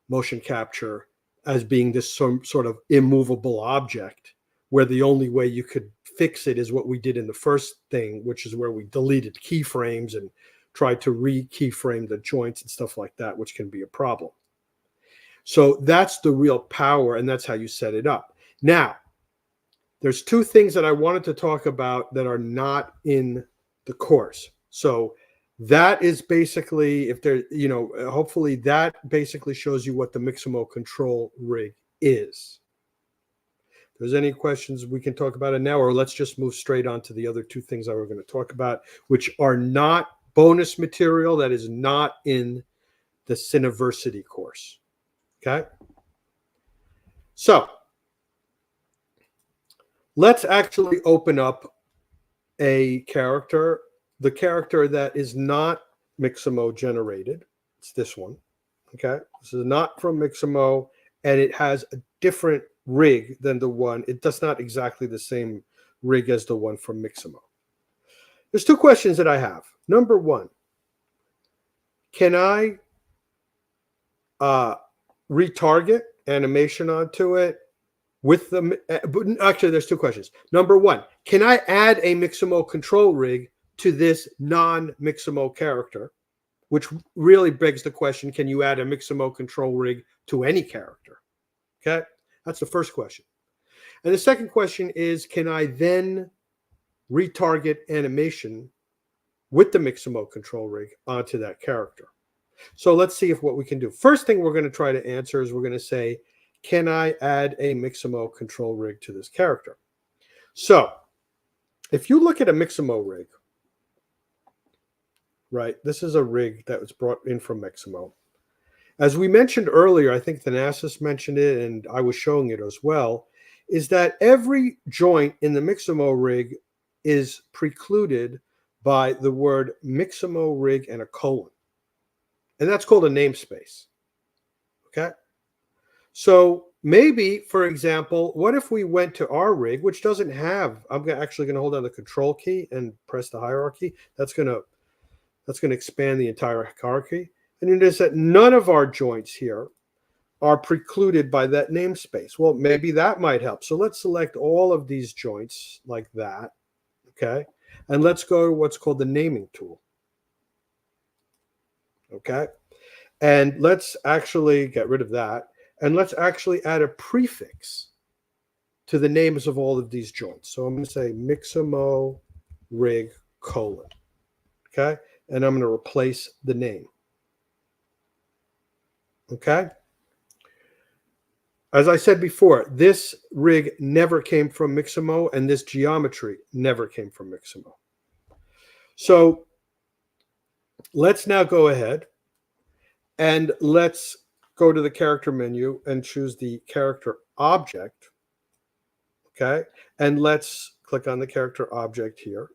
motion capture as being this sort of immovable object, where the only way you could fix it is what we did in the first thing, which is where we deleted keyframes and tried to re-keyframe the joints and stuff like that, which can be a problem. So that's the real power, and that's how you set it up. Now, there's two things that I wanted to talk about that are not in the course. So that is basically, if there, hopefully that basically shows you what the Mixamo control rig is. If there's any questions, we can talk about it now, or let's just move straight on to the other two things that we're going to talk about, which are not bonus material, that is not in the Cineversity course. Okay. So let's actually open up a character, the character that is not Mixamo generated. It's this one. Okay. This is not from Mixamo, and it has a different rig than the one. It does not exactly the same rig as the one from Mixamo. There's two questions that I have. Number one, can I retarget animation onto it with the, actually there's two questions. Number one, can I add a Mixamo control rig to this non-Mixamo character? Which really begs the question, can you add a Mixamo control rig to any character? Okay, that's the first question. And the second question is, can I then retarget animation with the Mixamo control rig onto that character? So let's see what we can do. First thing we're going to try to answer is we're going to say, can I add a Mixamo control rig to this character? So if you look at a Mixamo rig, right, this is a rig that was brought in from Mixamo. As we mentioned earlier, I think Thanasis mentioned it, and I was showing it as well, is that every joint in the Mixamo rig is precluded by the word Mixamo rig and a colon. And that's called a namespace. Okay? So maybe, for example, what if we went to our rig, which doesn't have, I'm actually going to hold down the control key and press the hierarchy. That's going to expand the entire hierarchy. And you notice that none of our joints here are precluded by that namespace. Well, maybe that might help. So let's select all of these joints like that. Okay. And let's go to what's called the naming tool. Okay. And let's actually get rid of that. And let's actually add a prefix to the names of all of these joints. So I'm going to say Mixamo rig colon. Okay. And I'm going to replace the name. Okay. As I said before, this rig never came from Mixamo, and this geometry never came from Mixamo. So let's now go ahead and let's go to the character menu and choose the character object. Okay, and let's click on the character object here.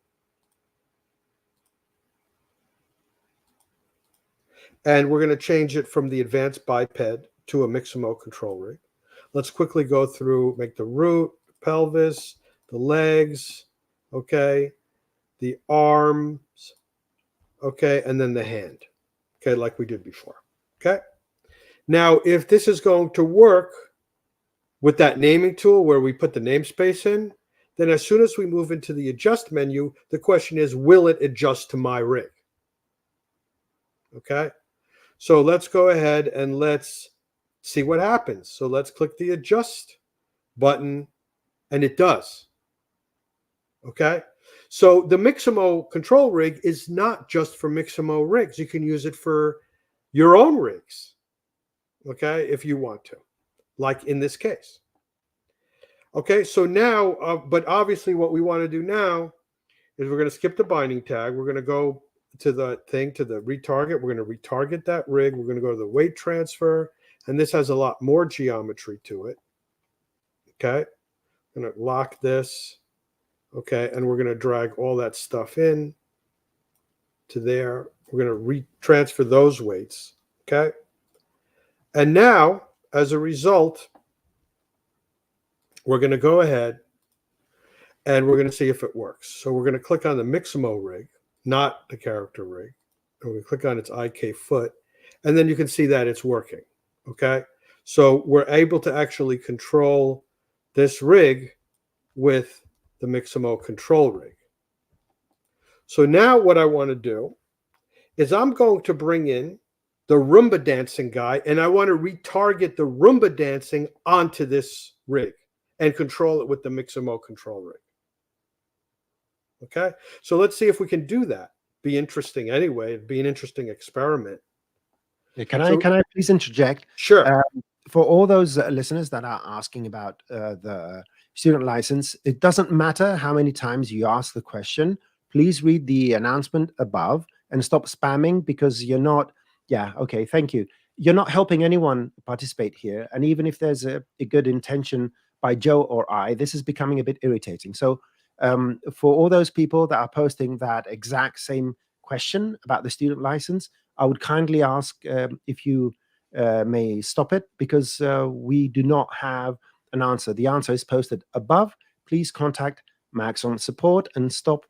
And we're going to change it from the advanced biped to a Mixamo control rig. Let's quickly go through, make the root, pelvis, the legs, okay, the arms, okay, and then the hand, okay, like we did before, okay? Now, if this is going to work with that naming tool where we put the namespace in, then as soon as we move into the adjust menu, the question is, will it adjust to my rig? Okay, so let's go ahead and let's see what happens. So let's click the adjust button, and it does. Okay, so the Mixamo control rig is not just for Mixamo rigs. You can use it for your own rigs, okay, if you want to, like in this case. Okay, so now, but obviously what we want to do now is we're going to skip the binding tag. We're going to go to the thing, to the retarget. We're going to retarget that rig. We're going to go to the weight transfer, and this has a lot more geometry to it. Okay, I'm going to lock this. Okay, and we're going to drag all that stuff in to there. We're going to retransfer those weights. Okay, and now, as a result, we're going to go ahead and we're going to see if it works. So we're going to click on the Mixamo rig, not the character rig. And we're going to click on its IK foot, and then you can see that it's working. Okay, so we're able to actually control this rig with the Mixamo control rig. So now what I want to do is I'm going to bring in the Roomba dancing guy, and I want to retarget the Roomba dancing onto this rig and control it with the Mixamo control rig. Okay, so let's see if we can do that. Be interesting anyway. It'd be an interesting experiment. Can I please interject? Sure. For all those listeners that are asking about the student license, it doesn't matter how many times you ask the question. Please read the announcement above and stop spamming, because you're not. Yeah, okay, thank you. You're not helping anyone participate here. And even if there's a good intention by Joe or I, this is becoming a bit irritating. So for all those people that are posting that exact same question about the student license, I would kindly ask if you may stop it, because we do not have an answer. The answer is posted above. Please contact Max on support and stop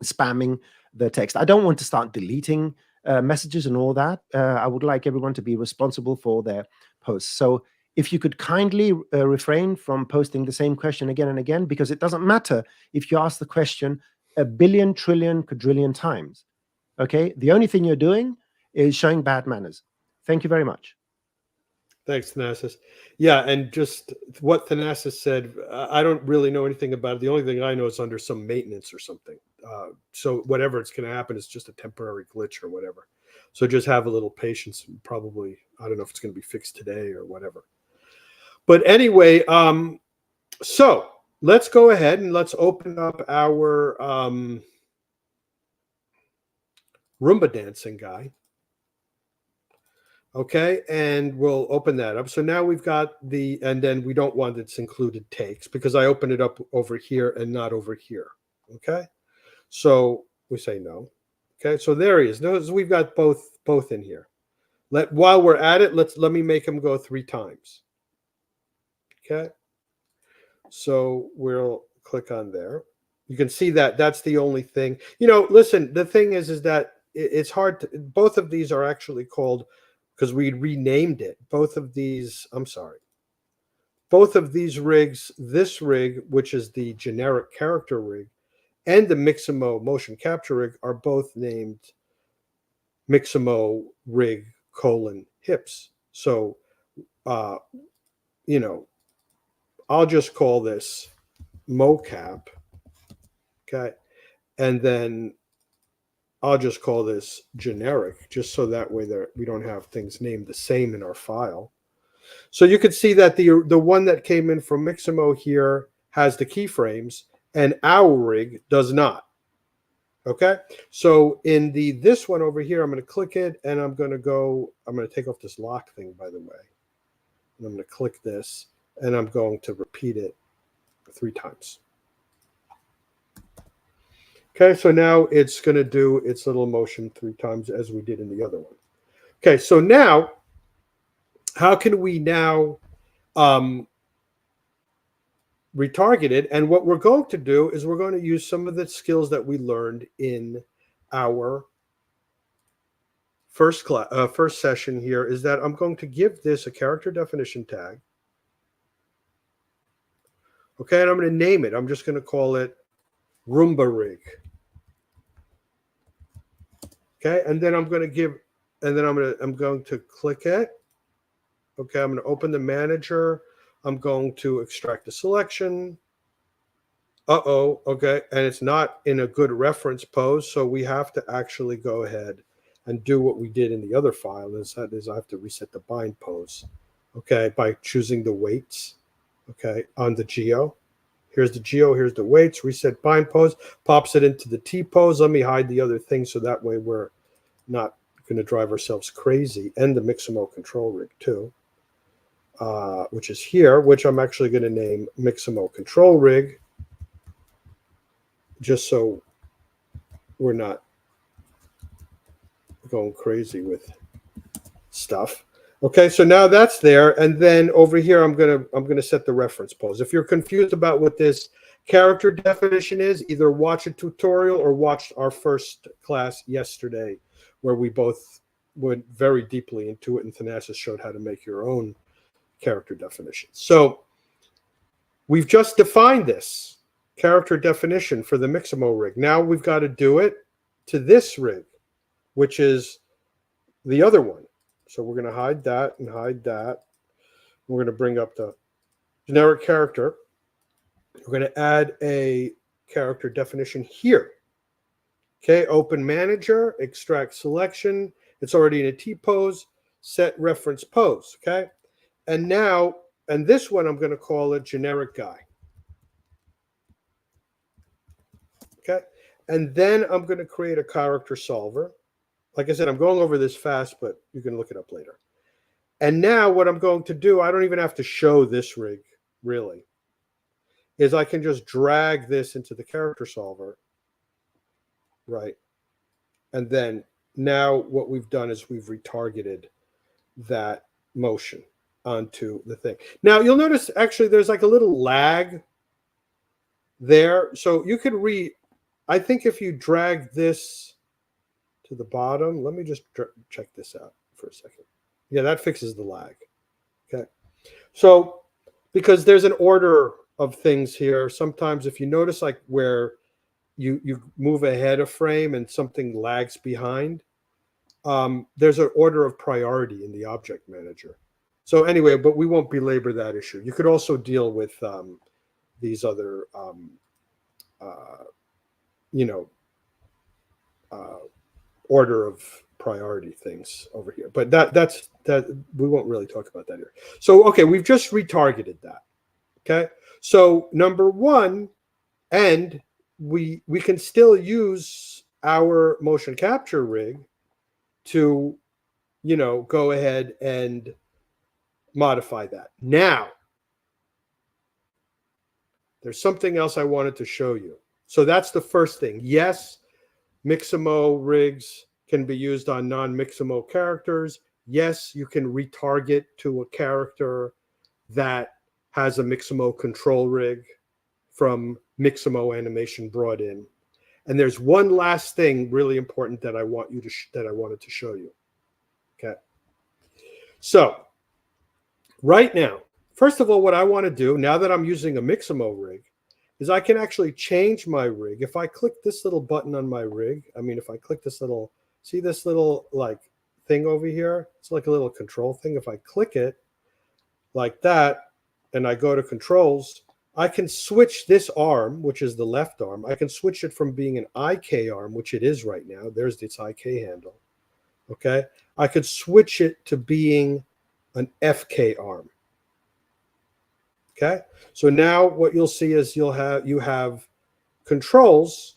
spamming the text. I don't want to start deleting messages and all that. I would like everyone to be responsible for their posts. So if you could kindly refrain from posting the same question again and again, because it doesn't matter if you ask the question a billion, trillion, quadrillion times. Okay, the only thing you're doing is showing bad manners. Thank you very much. Thanks, Thanasis. Yeah, and just what Thanasis said, I don't really know anything about it. The only thing I know is under some maintenance or something. So whatever it's going to happen is just a temporary glitch or whatever. So just have a little patience. Probably, I don't know if it's going to be fixed today or whatever. But anyway, so let's go ahead and let's open up our Roomba dancing guy. Okay, and we'll open that up. So now we've got the, and then we don't want its included takes because I opened it up over here and not over here. Okay, so we say no. Okay, so there he is. Notice we've got both in here. While we're at it, let me make him go 3 times. Okay, so we'll click on there. You can see that that's the only thing. You know, listen, the thing is that it's hard to, both of these are actually called, because we renamed it. Both of these rigs, this rig, which is the generic character rig, and the Mixamo motion capture rig are both named Mixamo rig : hips. So, you know, I'll just call this mocap, okay? And then I'll just call this generic, just so that way we don't have things named the same in our file. So you can see that the one that came in from Mixamo here has the keyframes, and our rig does not. Okay, so in this one over here, I'm going to click it, and I'm going to take off this lock thing, by the way. And I'm going to click this, and I'm going to repeat it 3 times. Okay, so now it's going to do its little motion 3 times as we did in the other one. Okay, so now, how can we now retarget it? And what we're going to do is we're going to use some of the skills that we learned in our first session here, is that I'm going to give this a character definition tag. Okay, and I'm going to name it. I'm just going to call it Roomba Rig. Okay, and then I'm going to click it. Okay, I'm going to open the manager. I'm going to extract the selection. Okay, and it's not in a good reference pose, so we have to actually go ahead and do what we did in the other file. That is I have to reset the bind pose, okay, by choosing the weights, okay, on the geo. Here's the geo, here's the weights, reset bind pose, pops it into the T pose. Let me hide the other things so that way we're not going to drive ourselves crazy. And the Mixamo control rig too, which is here, which I'm actually going to name Mixamo control rig, just so we're not going crazy with stuff. Okay, so now that's there, and then over here I'm gonna set the reference pose. If you're confused about what this character definition is, either watch a tutorial or watch our first class yesterday, where we both went very deeply into it, and Thanasis showed how to make your own character definition. So we've just defined this character definition for the Mixamo rig. Now we've got to do it to this rig, which is the other one. So we're going to hide that and hide that. We're going to bring up the generic character. We're going to add a character definition here. Okay, open manager, extract selection. It's already in a T pose, set reference pose. Okay, and now, and this one I'm going to call it generic guy. Okay, and then I'm going to create a character solver. Like I said, I'm going over this fast, but you can look it up later. And now what I'm going to do, I don't even have to show this rig, really, is I can just drag this into the character solver, right? And then now what we've done is we've retargeted that motion onto the thing. Now you'll notice actually there's like a little lag there. So you could I think if you drag this to the bottom, let me just check this out for a second. Yeah, that fixes the lag. Okay. So because there's an order of things here, sometimes if you notice like where you move ahead a frame and something lags behind, there's an order of priority in the object manager. So anyway, but we won't belabor that issue. You could also deal with these other, order of priority things over here. But that's we won't really talk about that here. So, okay, we've just retargeted that. Okay. So number one, and we can still use our motion capture rig to, go ahead and modify that. Now, there's something else I wanted to show you. So that's the first thing. Yes, Mixamo rigs can be used on non-Mixamo characters. Yes, you can retarget to a character that has a Mixamo control rig from Mixamo animation brought in. And there's one last thing really important that I wanted to show you. Okay. So right now, first of all, what I want to do now that I'm using a Mixamo rig is I can actually change my rig. If I click this little button on my rig, if I click this little, see this little like thing over here? It's like a little control thing. If I click it like that and I go to controls, I can switch this arm, which is the left arm. I can switch it from being an IK arm, which it is right now. There's its IK handle. Okay. I could switch it to being an FK arm. Okay, so now what you'll see is you have controls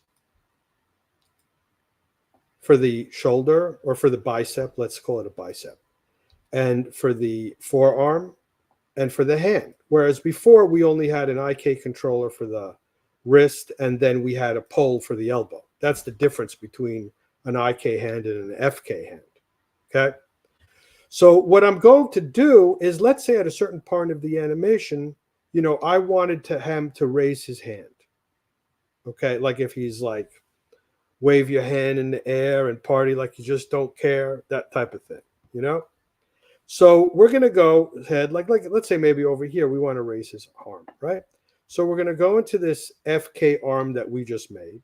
for the shoulder, or for the bicep, let's call it a bicep, and for the forearm, and for the hand. Whereas before we only had an IK controller for the wrist, and then we had a pole for the elbow. That's the difference between an IK hand and an FK hand. Okay. So what I'm going to do is, let's say at a certain part of the animation, I wanted him to raise his hand. Okay. Like if he's like, wave your hand in the air and party like you just don't care, that type of thing, So we're going to go ahead, like let's say maybe over here, we want to raise his arm, right? So we're going to go into this FK arm that we just made,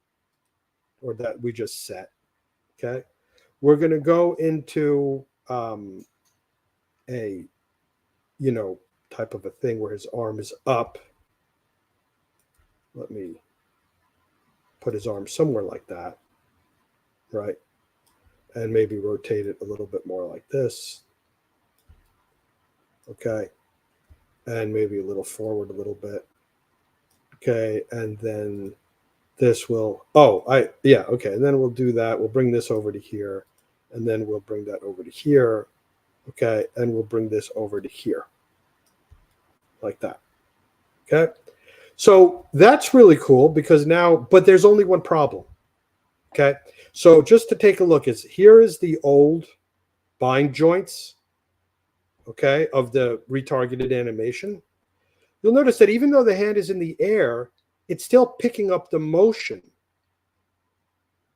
or that we just set, okay? We're going to go into a, type of a thing where his arm is up. Let me put his arm somewhere like that, right? And maybe rotate it a little bit more like this. Okay. And maybe a little forward a little bit. Okay. And then this will, okay. And then we'll do that. We'll bring this over to here. And then we'll bring that over to here. Okay. And we'll bring this over to here. Like that. Okay. So that's really cool because now, but there's only one problem. Okay. So just to take a look, here is the old bind joints, okay, of the retargeted animation. You'll notice that even though the hand is in the air, it's still picking up the motion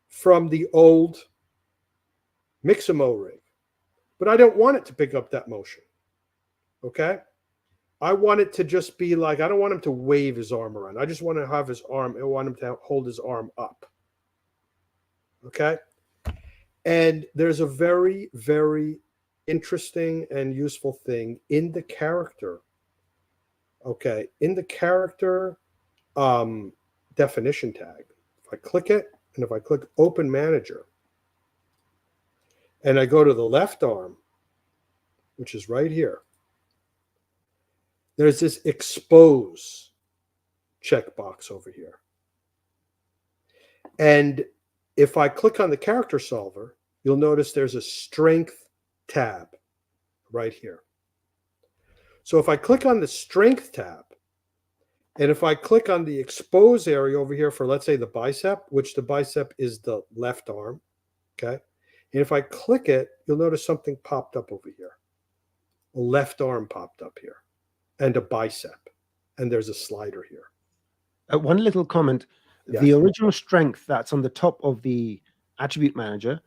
from the old Mixamo rig. But I don't want it to pick up that motion. Okay? I want it to just be like, I don't want him to wave his arm around. I just want to have his arm, I want him to hold his arm up. Okay? And there's a very, very interesting and useful thing in the character. Okay, in the character definition tag. If I click it, and if I click Open Manager, and I go to the left arm, which is right here, there's this expose checkbox over here. And if I click on the character solver, you'll notice there's a strength tab right here. So if I click on the strength tab, and if I click on the expose area over here for, let's say, the bicep, which the bicep is the left arm, okay? And if I click it, you'll notice something popped up over here. A left arm popped up here, and a bicep, and there's a slider here. One little comment. Yes. The original strength that's on the top of the attribute manager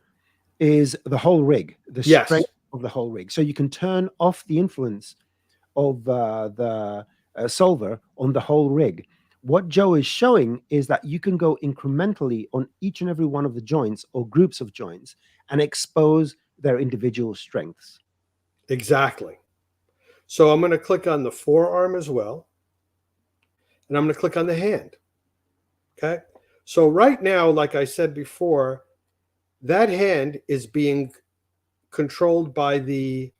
is the whole rig, the strength of the whole rig. So you can turn off the influence of the solver on the whole rig. What Joe is showing is that you can go incrementally on each and every one of the joints or groups of joints and expose their individual strengths. Exactly. So I'm going to click on the forearm as well. And I'm going to click on the hand. Okay. So right now, like I said before, that hand is being controlled by the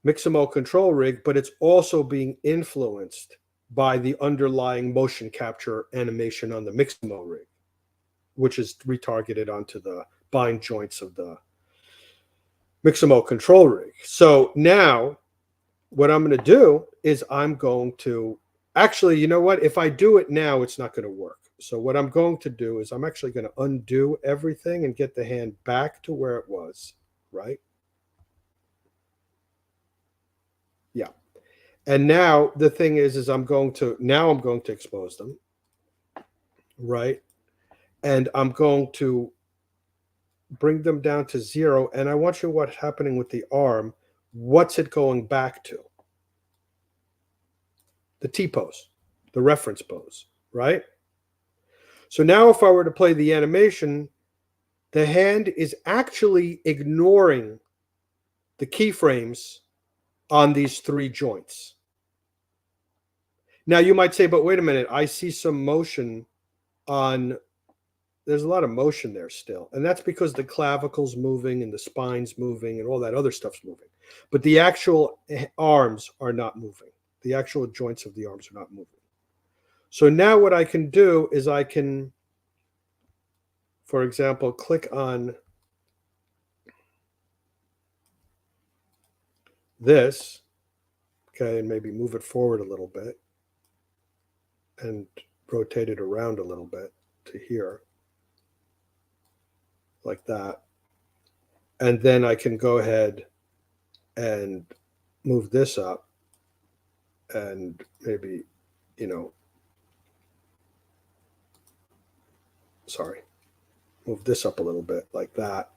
Mixamo control rig, but it's also being influenced by the underlying motion capture animation on the Mixamo rig, which is retargeted onto the bind joints of the Mixamo control rig. So now what I'm going to do is I'm going to actually, you know what? If I do it now, it's not going to work. So what I'm going to do is I'm actually going to undo everything and get the hand back to where it was, right? Yeah. And now the thing is I'm going to expose them, right? And I'm going to bring them down to 0. And I want you to what's happening with the arm. What's it going back to? The T-pose, the reference pose, right? So now if I were to play the animation, the hand is actually ignoring the keyframes on these 3 joints. Now you might say, but wait a minute, I see some motion on, there's a lot of motion there still. And that's because the clavicle's moving and the spine's moving and all that other stuff's moving. But the actual arms are not moving. The actual joints of the arms are not moving. So now what I can do is I can for example, click on this, okay, and maybe move it forward a little bit and rotate it around a little bit to here, like that. And then I can go ahead and move this up and maybe, sorry, move this up a little bit like that.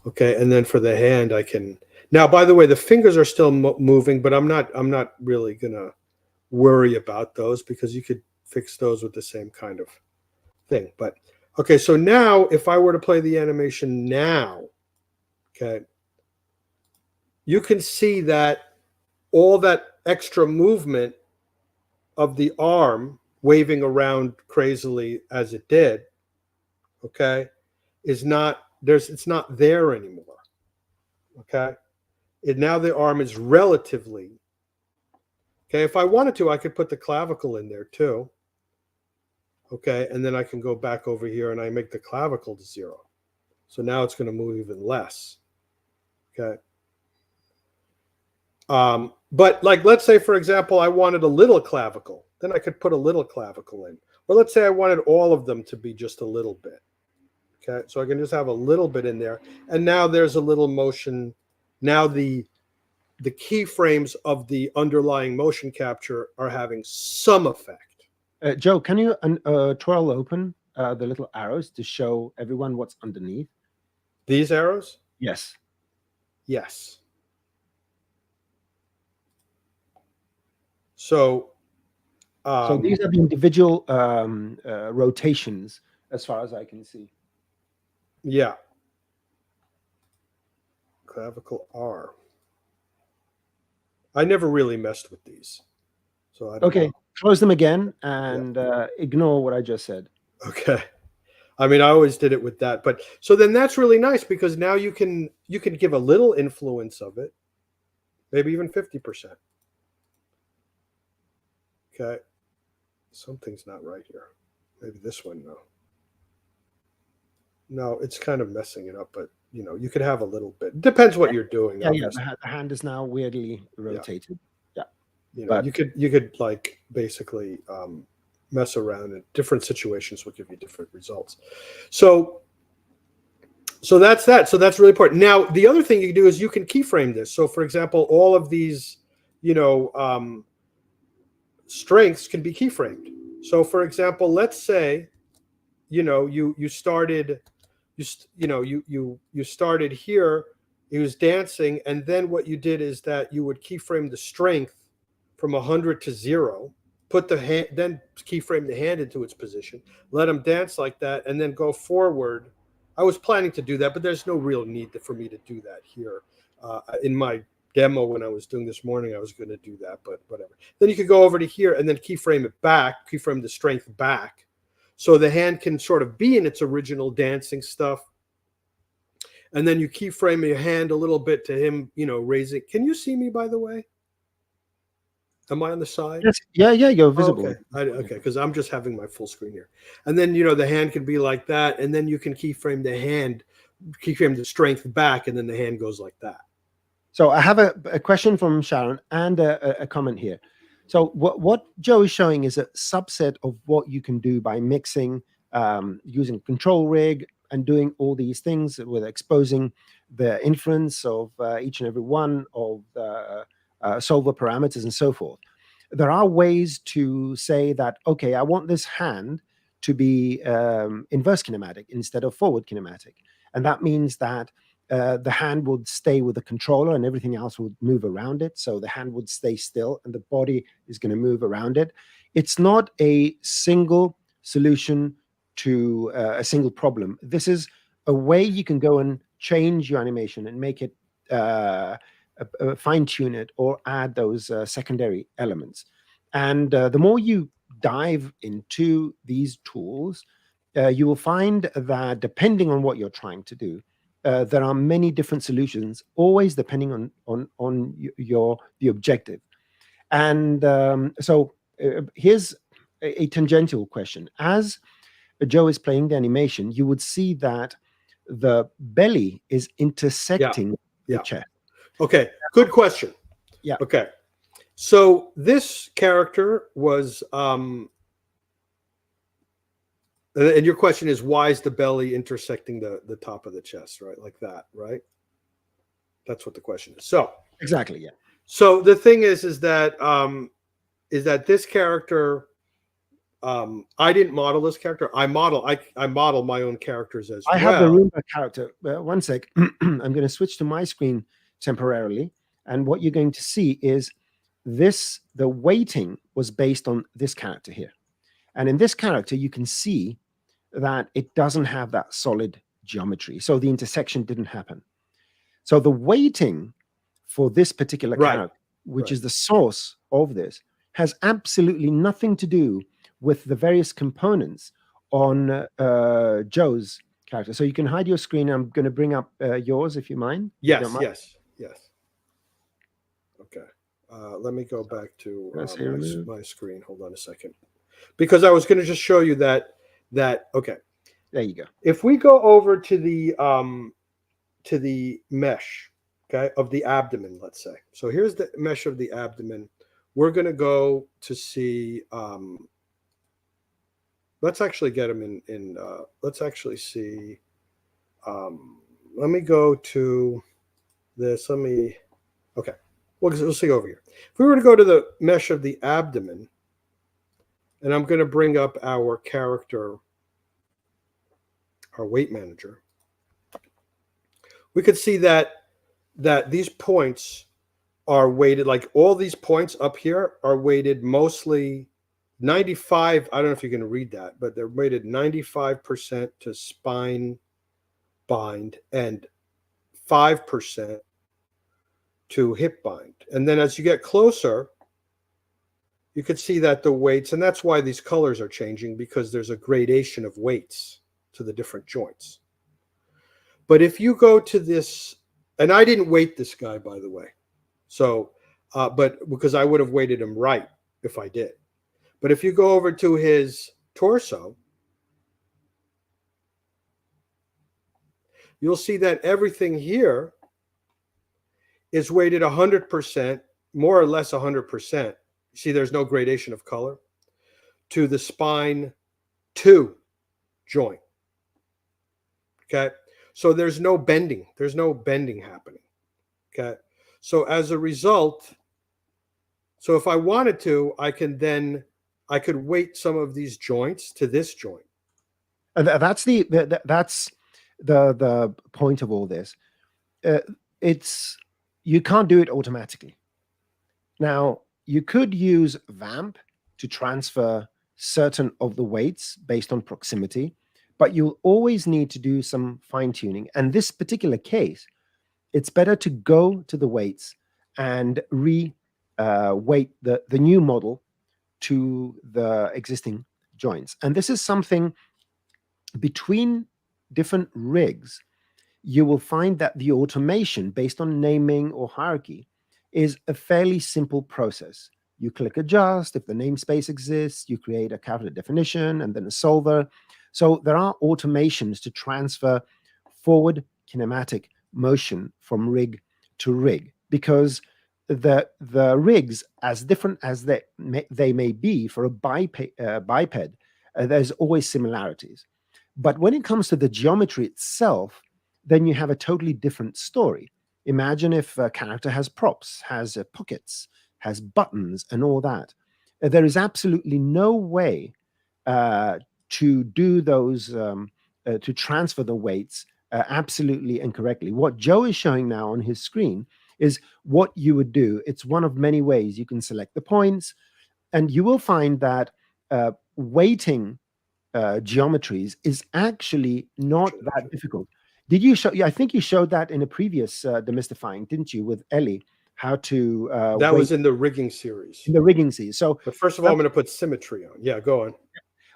Okay, and then for the hand, I can. Now, by the way, the fingers are still moving, but I'm not really gonna worry about those because you could fix those with the same kind of thing. But okay, so now if I were to play the animation now, okay, you can see that all that extra movement of the arm waving around crazily as it did, okay, is not there's it's not there anymore. Okay. Now the arm is relatively okay. If I wanted to, I could put the clavicle in there too. Okay, and then I can go back over here and I make the clavicle to 0. So now it's going to move even less. Okay. But like, let's say, for example, I wanted a little clavicle. Then I could put a little clavicle in. Or let's say I wanted all of them to be just a little bit. Okay, so I can just have a little bit in there. And now there's a little motion. Now the keyframes of the underlying motion capture are having some effect. Joe, can you twirl open the little arrows to show everyone what's underneath? These arrows? Yes. Yes. So these are the individual rotations, as far as I can see. Yeah. Clavicle R. I never really messed with these, so I don't know. Close them again and ignore what I just said. Okay. I mean, I always did it with that, but so then that's really nice because now you can give a little influence of it, maybe even 50%. Okay. Something's not right here. Maybe this one, no. No, it's kind of messing it up, but you could have a little bit. Depends what you're doing. Yeah, the hand is now weirdly rotated. Yeah. You could like basically mess around, and different situations will give you different results. So that's that. So that's really important. Now, the other thing you can do is you can keyframe this. So, for example, all of these, strengths can be keyframed. So, for example, let's say, you started here. He was dancing, and then what you did is that you would keyframe the strength from 100 to 0. Put the hand, then keyframe the hand into its position, let him dance like that, and then go forward. I was planning to do that, but there's no real need for me to do that here. In my demo when I was doing this morning, I was going to do that, but whatever. Then you could go over to here and then keyframe it back, keyframe the strength back, so the hand can sort of be in its original dancing stuff. And then you keyframe your hand a little bit to him, raising. Can you see me, by the way? Am I on the side? Yes. Yeah, you're visible. Oh, okay, because I'm just having my full screen here. And then, the hand can be like that. And then you can keyframe the hand, keyframe the strength back, and then the hand goes like that. So I have a question from Sharon and a comment here. So what Joe is showing is a subset of what you can do by mixing, using control rig and doing all these things with exposing the inference of each and every one of the solver parameters and so forth. There are ways to say that, okay, I want this hand to be inverse kinematic instead of forward kinematic. And that means that the hand would stay with the controller and everything else would move around it. So the hand would stay still and the body is going to move around it. It's not a single solution to a single problem. This is a way you can go and change your animation and make it fine-tune it or add those secondary elements. And the more you dive into these tools, you will find that depending on what you're trying to do, there are many different solutions, always depending on the objective. And so here's a tangential question. As Joe is playing the animation, you would see that the belly is intersecting the Yeah. chest. Okay. Good question. Yeah. Okay. So this character was, and your question is, why is the belly intersecting the top of the chest, right? Like that, right? That's what the question is. So Exactly. Yeah. so the thing is that this character, I didn't model this character. I model my own characters as I have the well. Roomba character. One sec. I'm going to switch to my screen temporarily. And what you're going to see is this, the weighting was based on this character here. And in this character, you can see that it doesn't have that solid geometry. So the intersection didn't happen. So the weighting for this particular Right. character, which Right. is the source of this, has absolutely nothing to do with the various components on Joe's character. So you can hide your screen. I'm going to bring up yours if you mind. If you don't Yes. mind. Yes. Okay. Let me go back to my screen. Hold on a second, because I was going to just show you that. Okay. There you go. If we go over to the mesh, okay, of the abdomen, let's say. So here's the mesh of the abdomen. We're going to go to see. Let's actually get them in. Let's actually see. Let me go to this. Okay. We'll see over here. If we were to go to the mesh of the abdomen, and I'm going to bring up our character, our weight manager, we could see that these points are weighted, like all these points up here are weighted mostly 95. I don't know if you can read that, but they're weighted 95% to spine bind and 5% to hip bind. And then as you get closer, you could see that the weights, and that's why these colors are changing, because there's a gradation of weights to the different joints. But if you go to this, and I didn't weight this guy, by the way. So, but because I would have weighted him right if I did. But if you go over to his torso, you'll see that everything here is weighted 100%, more or less 100%. See, there's no gradation of color to the spine 2 joint. Okay. So there's no bending. There's no bending happening. Okay. So as a result, so if I wanted to, I could weight some of these joints to this joint. That's that's the point of all this. It's, you can't do it automatically. Now, you could use VAMP to transfer certain of the weights based on proximity, but you'll always need to do some fine tuning. And this particular case, it's better to go to the weights and weight the new model to the existing joints. And this is something between different rigs. You will find that the automation based on naming or hierarchy is a fairly simple process. You click adjust. If the namespace exists, you create a character definition and then a solver. So there are automations to transfer forward kinematic motion from rig to rig, because the rigs, as different as they may be for a biped, there's always similarities. But when it comes to the geometry itself, then you have a totally different story. Imagine if a character has props, has pockets, has buttons, and all that. There is absolutely no way to do those, to transfer the weights absolutely and correctly. What Joe is showing now on his screen is what you would do. It's one of many ways. You can select the points, and you will find that weighting geometries is actually not that difficult. Did you show? I think you showed that in a previous Demystifying, didn't you, with Ellie? How to that was in the rigging series. In the rigging series. So, but first of all, I'm going to put symmetry on. Yeah, go on.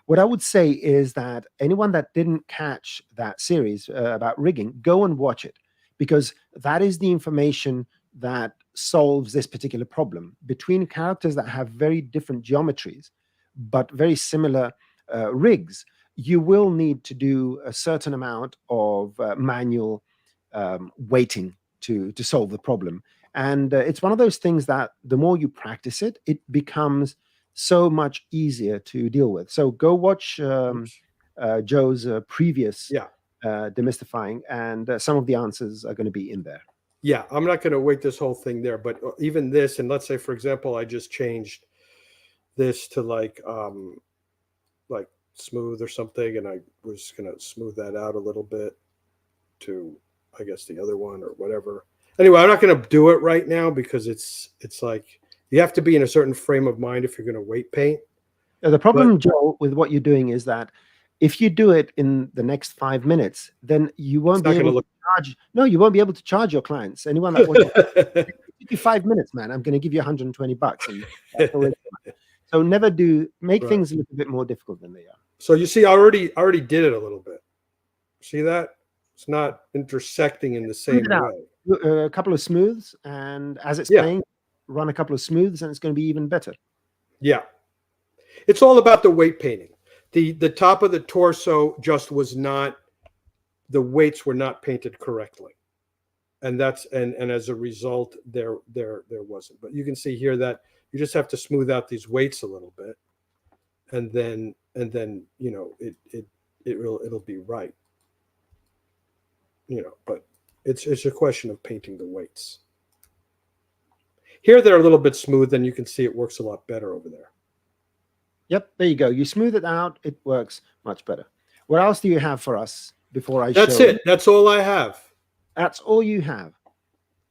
What I would say is that anyone that didn't catch that series about rigging, go and watch it, because that is the information that solves this particular problem between characters that have very different geometries, but very similar rigs. you will need to do a certain amount of manual waiting to solve the problem. And it's one of those things that the more you practice it, it becomes so much easier to deal with. So go watch Oops. Joe's previous Yeah. Demystifying, and some of the answers are going to be in there. Yeah. I'm not going to wait this whole thing there, but even this, and let's say, for example, I just changed this to like smooth or something, and I was going to smooth that out a little bit to, I guess, the other one or whatever. Anyway, I'm not going to do it right now because it's like you have to be in a certain frame of mind if you're going to weight paint. The But problem, Joe, with what you're doing is that if you do it in the next 5 minutes, then you it's won't not be going to able to look. charge. No, you won't be able to charge your clients. Anyone that watches, give you 5 minutes, man, I'm going to give you $120, and that's already. So never make Right. things a little bit more difficult than they are. So you see, I already did it a little bit. See that? It's not intersecting in the Smooth same it out. way. A couple of smooths, and as it's Yeah. playing, run a couple of smooths, and it's going to be even better. Yeah. It's all about the weight painting. The top of the torso just was not, the weights were not painted correctly. And as a result there wasn't. But you can see here that you just have to smooth out these weights a little bit, and then it'll be right. But it's a question of painting the weights. Here they're a little bit smooth, and you can see it works a lot better over there. Yep, there you go. You smooth it out, it works much better. What else do you have for us before I That's show? it. That's all I have. That's all you have.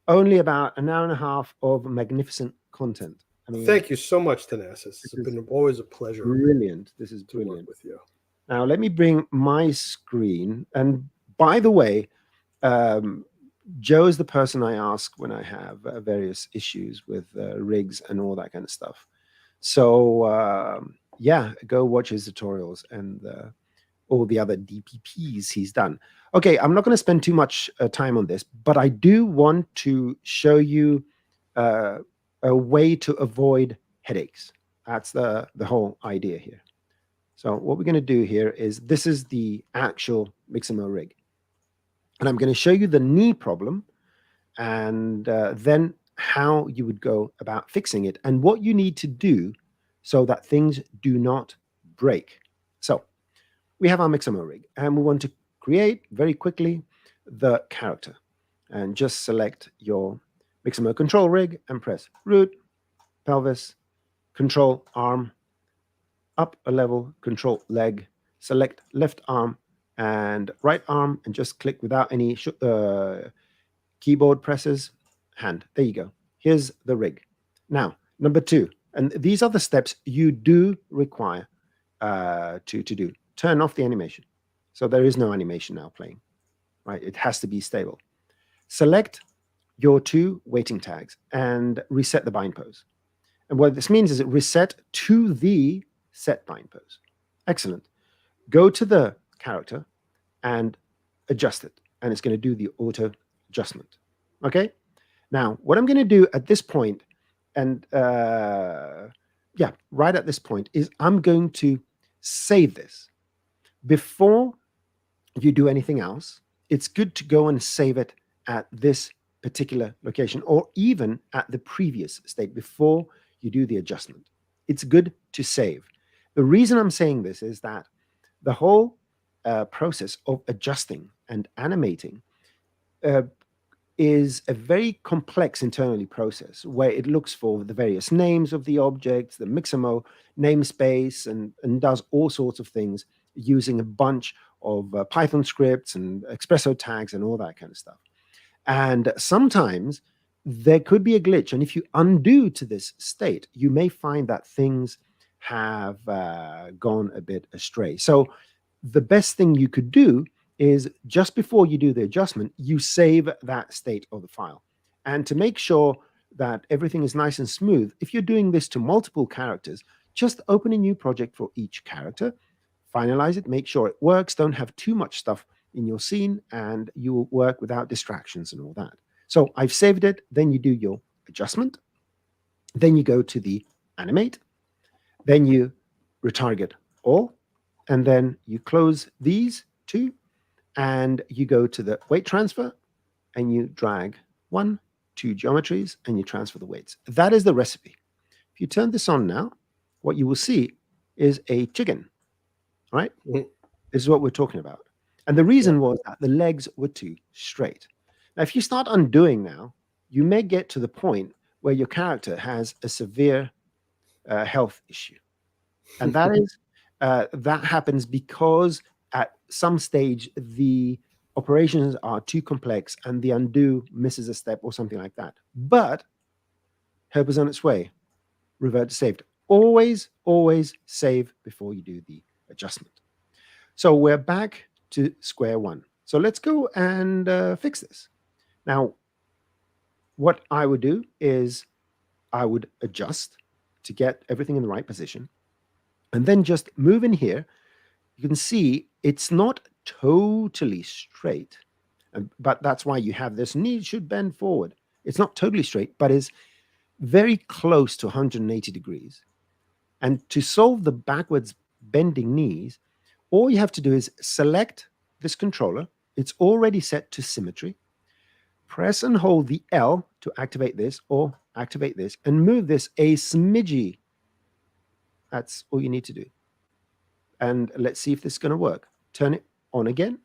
Only about an hour and a half of magnificent content. I mean, Thank you so much, Thanasis. It's been always a pleasure brilliant. This is to work brilliant. with you. Now, let me bring my screen. And by the way, Joe is the person I ask when I have various issues with rigs and all that kind of stuff. So, yeah, go watch his tutorials and all the other DPPs he's done. Okay, I'm not going to spend too much time on this, but I do want to show you a way to avoid headaches. That's the whole idea here. So what we're going to do here is, this is the actual Mixamo rig. And I'm going to show you the knee problem, and then how you would go about fixing it and what you need to do so that things do not break. So we have our Mixamo rig, and we want to create very quickly the character. And just select your Mixamo control rig and press root, pelvis, control arm, up a level, control leg, select left arm and right arm, and just click without any keyboard presses, hand. There you go. Here's the rig. Now, number 2, and these are the steps you do require to do. Turn off the animation. So there is no animation now playing, right? It has to be stable. Select your 2 waiting tags and reset the bind pose. And what this means is it reset to the set bind pose. Excellent. Go to the character and adjust it, and it's going to do the auto adjustment. Okay. Now, what I'm going to do at this point, and yeah, right at this point, is I'm going to save this. Before you do anything else, it's good to go and save it at this particular location, or even at the previous state before you do the adjustment. It's good to save. The reason I'm saying this is that the whole process of adjusting and animating is a very complex internally process, where it looks for the various names of the objects, the Mixamo namespace, and does all sorts of things using a bunch of Python scripts and Espresso tags and all that kind of stuff. And sometimes there could be a glitch. And if you undo to this state, you may find that things have gone a bit astray. So the best thing you could do is, just before you do the adjustment, you save that state of the file. And to make sure that everything is nice and smooth, if you're doing this to multiple characters, just open a new project for each character, finalize it, make sure it works, don't have too much stuff in your scene, and you will work without distractions and all that. So I've saved it. Then you do your adjustment. Then you go to the animate. Then you retarget all. and then you close these two, and you go to the weight transfer, and you drag 1, 2 geometries, and you transfer the weights. That is the recipe. If you turn this on now, what you will see is a chicken, right? Mhm. This is what we're talking about. And the Yeah. reason was that the legs were too straight. Now, if you start undoing now, you may get to the point where your character has a severe health issue. And that happens because at some stage the operations are too complex and the undo misses a step or something like that. But help is on its way. Revert to saved. Always save before you do the adjustment. So we're back to square one. So let's go and fix this. Now, what I would do is I would adjust to get everything in the right position, and then just move in here. You can see it's not totally straight, but that's why you have this knee should bend forward. It's not totally straight, but is very close to 180 degrees. And to solve the backwards bending knees, all you have to do is select this controller. It's already set to symmetry. Press and hold the L to activate this or activate this and move this a smidgy. That's all you need to do. And let's see if this is going to work. Turn it on again.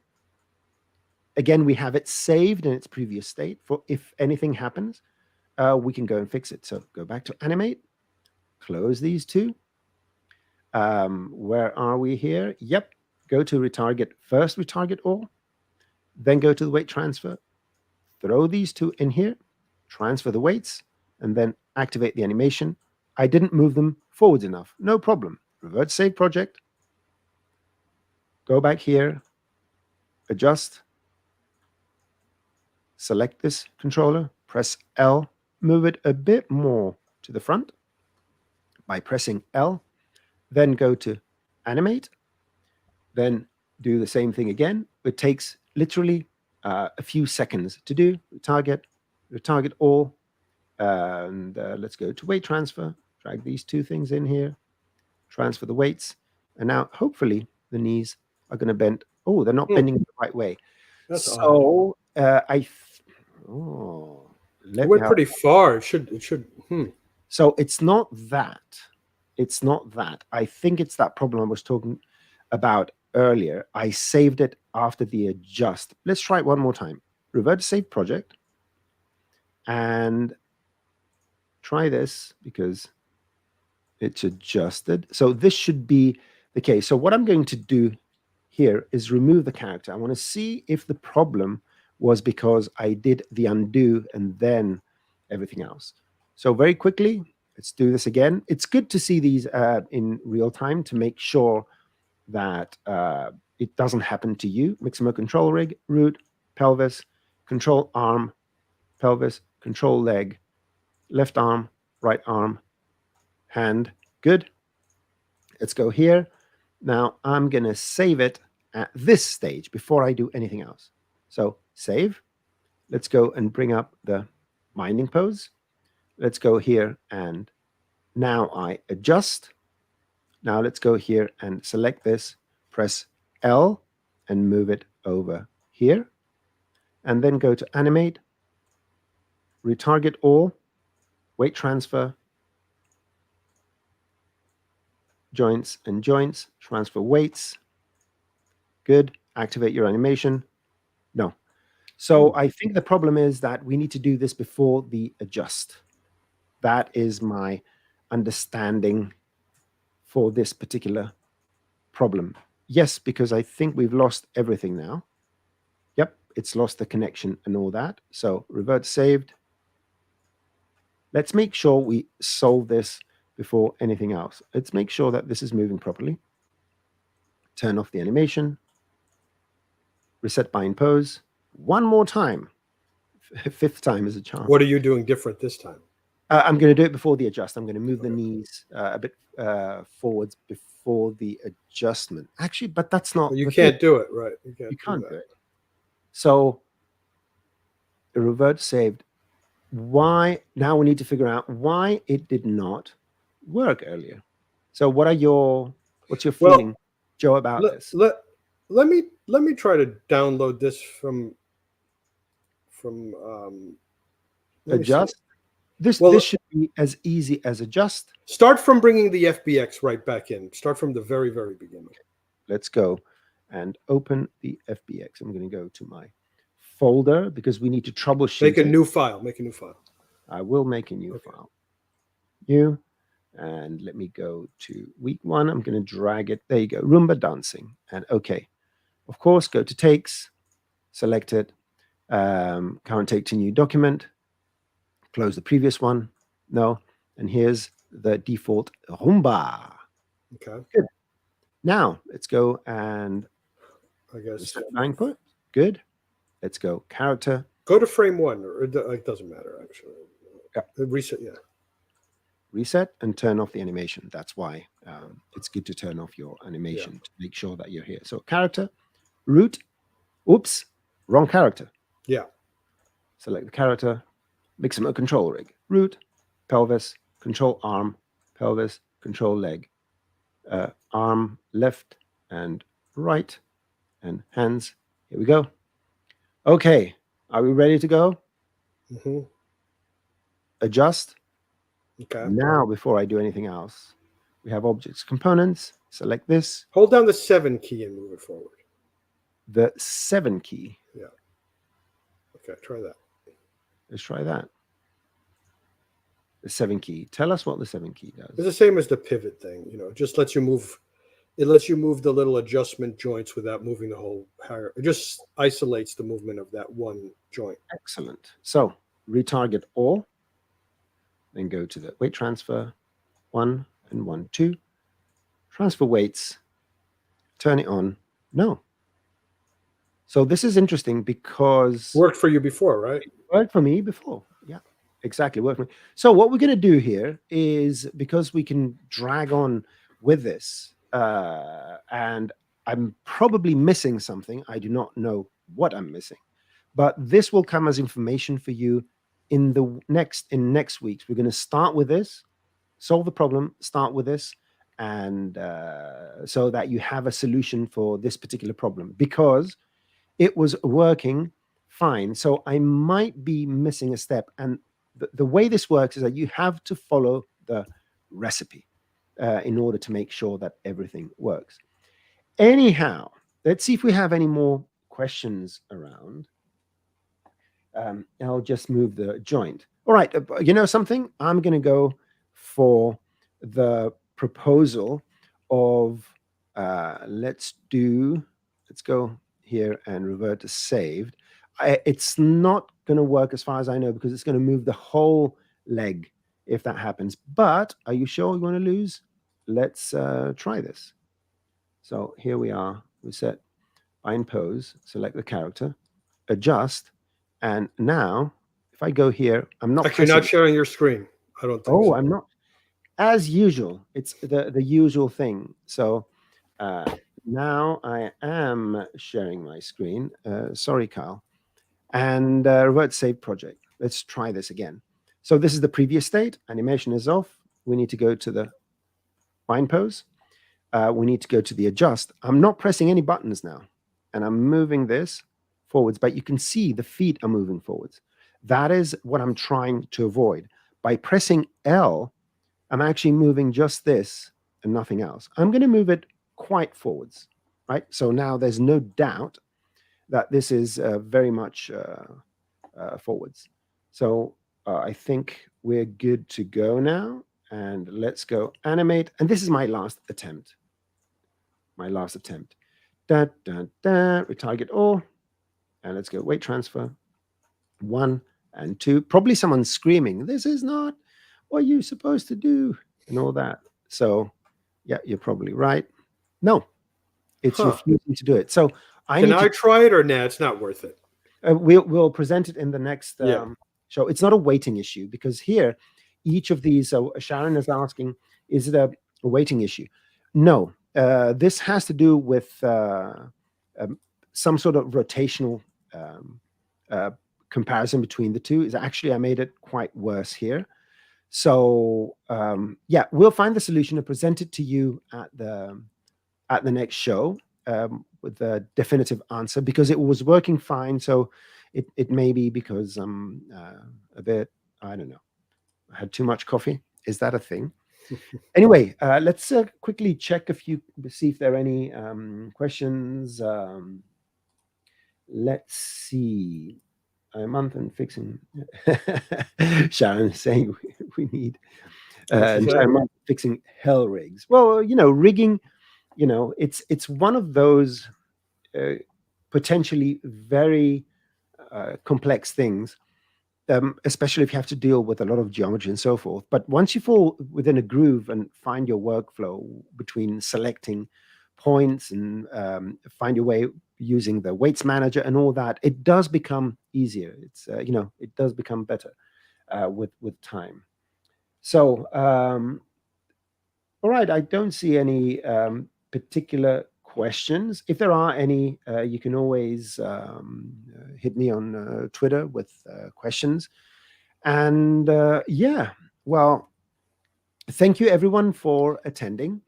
Again, we have it saved in its previous state for if anything happens, we can go and fix it. So go back to animate, close these two. Where are we here? Yep. Go to retarget, first retarget all, then go to the weight transfer, throw these two in here, transfer the weights, and then activate the animation. I didn't move them forwards enough. No problem. Revert save project. Go back here, adjust, select this controller, press L, move it a bit more to the front by pressing L, then go to animate, then do the same thing again. It takes literally a few seconds to do. Retarget all, and let's go to weight transfer, drag these two things in here, transfer the weights, and now hopefully the knees are going to bend. Oh, they're not bending the right way. That's odd. So let It me went pretty far. It should. So it's not that. It's not that. I think it's that problem I was talking about earlier. I saved it after the adjust. Let's try it one more time. Revert to save project and try this because it's adjusted. So this should be the case. So what I'm going to do here is remove the character. I want to see if the problem was because I did the undo and then everything else. So very quickly, let's do this again. It's good to see these in real time to make sure that it doesn't happen to you. Mixamo control rig, root, pelvis, control arm, pelvis, control leg, left arm, right arm, hand. Good. Let's go here. Now I'm going to save it at this stage before I do anything else. So save. Let's go and bring up the binding pose. Let's go here and now I adjust. Now let's go here and select this, press L and move it over here. And then go to animate, retarget all, weight transfer, joints and joints, transfer weights. Good. Activate your animation. No. So I think the problem is that we need to do this before the adjust. That is my understanding for this particular problem. Yes, because I think we've lost everything now. Yep, it's lost the connection and all that. So revert saved. Let's make sure we solve this before anything else. Let's make sure that this is moving properly. Turn off the animation. Reset bind pose. One more time. Fifth time is a charm. What are you doing different this time? I'm going to do it before the adjust. I'm going to move the knees a bit forwards before the adjustment. Actually, but that's not. Well, you can't do it, right? You can't do it. So the revert saved. Why? Now we need to figure out why it did not work earlier. So what's your feeling? Joe, about Let, this. let, let me try to download this from let me see. Adjust. This Well, should be as easy as adjust. start from bringing the FBX right back in. Start from the very, very beginning. Let's go and open the FBX. I'm going to go to my folder because we need to troubleshoot Make a it. new file. Make a new file. I will make a new Okay. file. New. And let me go to week 1. I'm going to drag it. There you go. Roomba dancing. And okay. Of course, go to takes, select it, current take to new document, close the previous one. No. And here's the default Roomba. Okay. Good. Now let's go and I guess set input. Good. Let's go character. go to frame 1, or it doesn't matter actually. Yeah. Reset. Yeah. Reset and turn off the animation. That's why it's good to turn off your animation to make sure that you're here. So character, root. Oops, wrong character. Yeah. Select the character, mix them a control rig. Root, pelvis, control arm, pelvis, control leg, arm left and right, and hands. Here we go. Okay, are we ready to go? Mm-hmm. Adjust. Okay. Now, before I do anything else, we have objects, components. Select this. Hold down the 7 key and move it forward. The 7 key. Yeah. Okay, try that. Let's try that. The 7 key. Tell us what the 7 key does. It's the same as the pivot thing. It just lets you move. It lets you move the little adjustment joints without moving the whole higher. It just isolates the movement of that one joint. Excellent. So retarget all. Then go to the weight transfer 1 and 1, 2. Transfer weights. Turn it on. No. So this is interesting because Worked for you before, right? it worked for me before. Yeah, exactly. Worked for me. So what we're going to do here is, because we can drag on with this, and I'm probably missing something. I do not know what I'm missing, but this will come as information for you in next week's. We're going to start with this, solve the problem, start with this, and so that you have a solution for this particular problem, because it was working fine. So I might be missing a step. And the way this works is that you have to follow the recipe in order to make sure that everything works. Anyhow, let's see if we have any more questions around. I'll just move the joint. All right. You know something? I'm going to go for the proposal of let's go here and revert to saved. It's not going to work as far as I know, because it's going to move the whole leg if that happens. But are you sure you want to lose? Let's try this. So here we are. We set bind pose, select the character, adjust, and now if I go here, I'm not Actually not sharing your screen. I don't think so. I'm not. As usual, it's the usual thing. So now I am sharing my screen. Sorry, Kyle. And revert save project. Let's try this again. So this is the previous state. Animation is off. We need to go to the bind pose. We need to go to the adjust. I'm not pressing any buttons now, and I'm moving this forwards, but you can see the feet are moving forwards. That is what I'm trying to avoid. By pressing L, I'm actually moving just this and nothing else. I'm going to move it quite forwards, right? So now there's no doubt that this is very much forwards. So I think we're good to go now. And let's go animate. And this is my last attempt. Da, da, da, retarget all. And let's go weight transfer 1 and 2. Probably someone's screaming, "This is not what you're supposed to do," and all that. So yeah, you're probably right. No, it's refusing to do it. So Can I try it, or nah, it's not worth it? We'll present it in the next Yeah. show. It's not a weighting issue, because here, each of these, Sharon is asking, is it a weighting issue? No, this has to do with some sort of rotational comparison between the two. Is actually, I made it quite worse here. So yeah, we'll find the solution and present it to you at at the next show with a definitive answer because it was working fine. So it may be because I'm a bit, I don't know, I had too much coffee. Is that a thing? Anyway, let's quickly check a few, see if there are any questions. Let's see. A month and fixing. Sharon is saying we need What's she entire say? month fixing hell rigs. Well, rigging. It's one of those uh, potentially very complex things, especially if you have to deal with a lot of geometry and so forth. But once you fall within a groove and find your workflow between selecting points and find your way using the weights manager and all that, it does become easier. It does become better with time. So, all right, I don't see any particular questions. If there are any, you can always hit me on Twitter with questions. And yeah, well, thank you everyone for attending.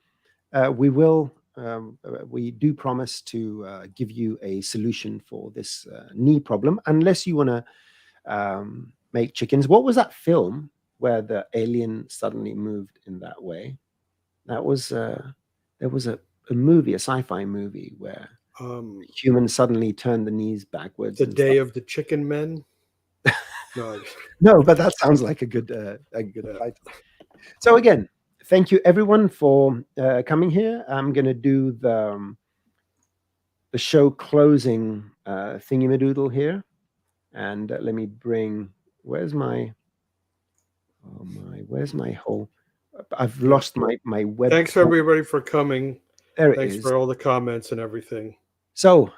We do promise to give you a solution for this knee problem, unless you want to make chickens. What was that film where the alien suddenly moved in that way? That was there was a movie, a sci-fi movie where humans suddenly turned the knees backwards. The And Day stuff. of the Chicken Men. No, No, but that sounds like a good yeah. title. So again, thank you everyone for coming here. I'm gonna do the show closing thingamadoodle here, and let me bring. Where's my? Oh my! Where's my whole? I've Yeah. lost my web. Thanks everybody for coming. There it Thanks is. for all the comments and everything. So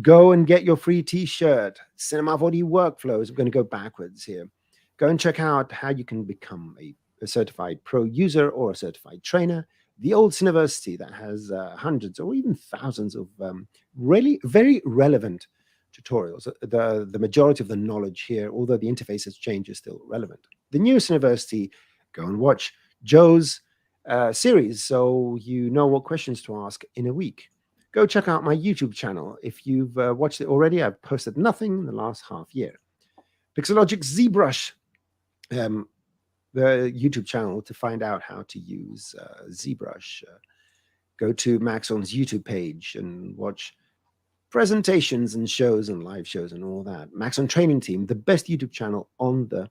go and get your free T-shirt. Cinema 4D workflows. I'm going to go backwards here. Go and check out how you can become a certified pro user or a certified trainer. The old Cineversity that has hundreds or even thousands of really very relevant tutorials. The majority of the knowledge here, although the interface has changed, is still relevant. The new Cineversity, go and watch Joe's series so you know what questions to ask in a week. Go check out my YouTube channel. If you've watched it already, I've posted nothing in the last half year. Pixelogic ZBrush, the YouTube channel to find out how to use ZBrush. Go to Maxon's YouTube page and watch presentations and shows and live shows and all that. Maxon Training Team, the best YouTube channel on the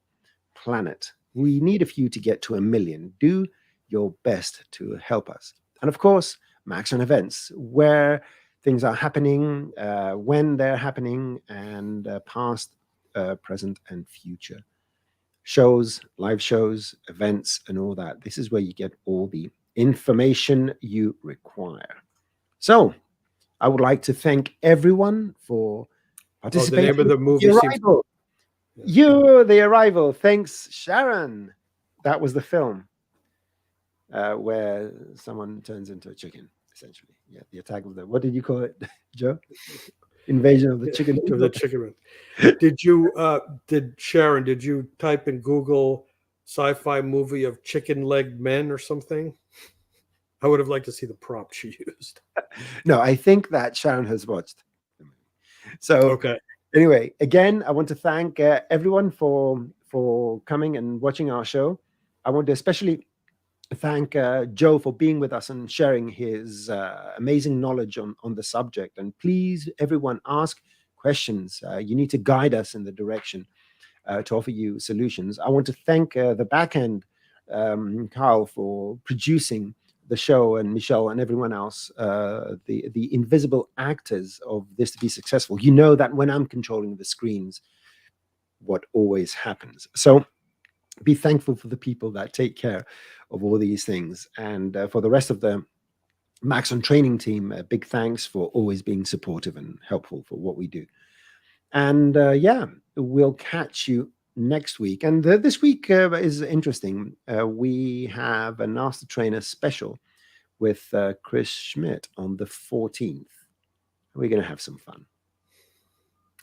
planet. We need a few to get to 1 million. Do your best to help us. And of course, Maxon Events, where things are happening, when they're happening, and past, present, and future. Shows, live shows, events, and all that. This is where you get all the information you require. So, I would like to thank everyone for participating. The name of the movie The seems. Arrival. You, The Arrival. Thanks, Sharon. That was the film where someone turns into a chicken, essentially. Yeah, the attack of the. What did you call it, Joe? Invasion of the chicken. Of the chicken. Did Sharon? Did you type in Google sci-fi movie of chicken-legged men or something? I would have liked to see the prompt she used. No, I think that Sharon has watched. So Okay. anyway, again, I want to thank everyone for coming and watching our show. I want to especially thank Joe for being with us and sharing his amazing knowledge on the subject. And please, everyone, ask questions. You need to guide us in the direction to offer you solutions. I want to thank the backend, Carl, for producing the show, and Michelle and everyone else, the invisible actors of this to be successful. You know that when I'm controlling the screens, what always happens. So be thankful for the people that take care of all these things. And for the rest of the Maxon training team, big thanks for always being supportive and helpful for what we do. And yeah, we'll catch you next week. And this week is interesting. We have an Ask the Trainer special with Chris Schmidt on the 14th. We're going to have some fun.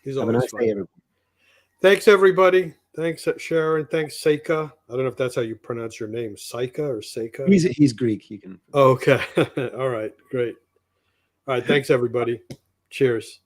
He's Have a always nice fun. day, everyone. Thanks, everybody. Thanks, Sharon. Thanks, Seika. I don't know if that's how you pronounce your name, Seika or Seika. He's Greek. He can. Okay. All right. Great. All right. Thanks, everybody. Cheers.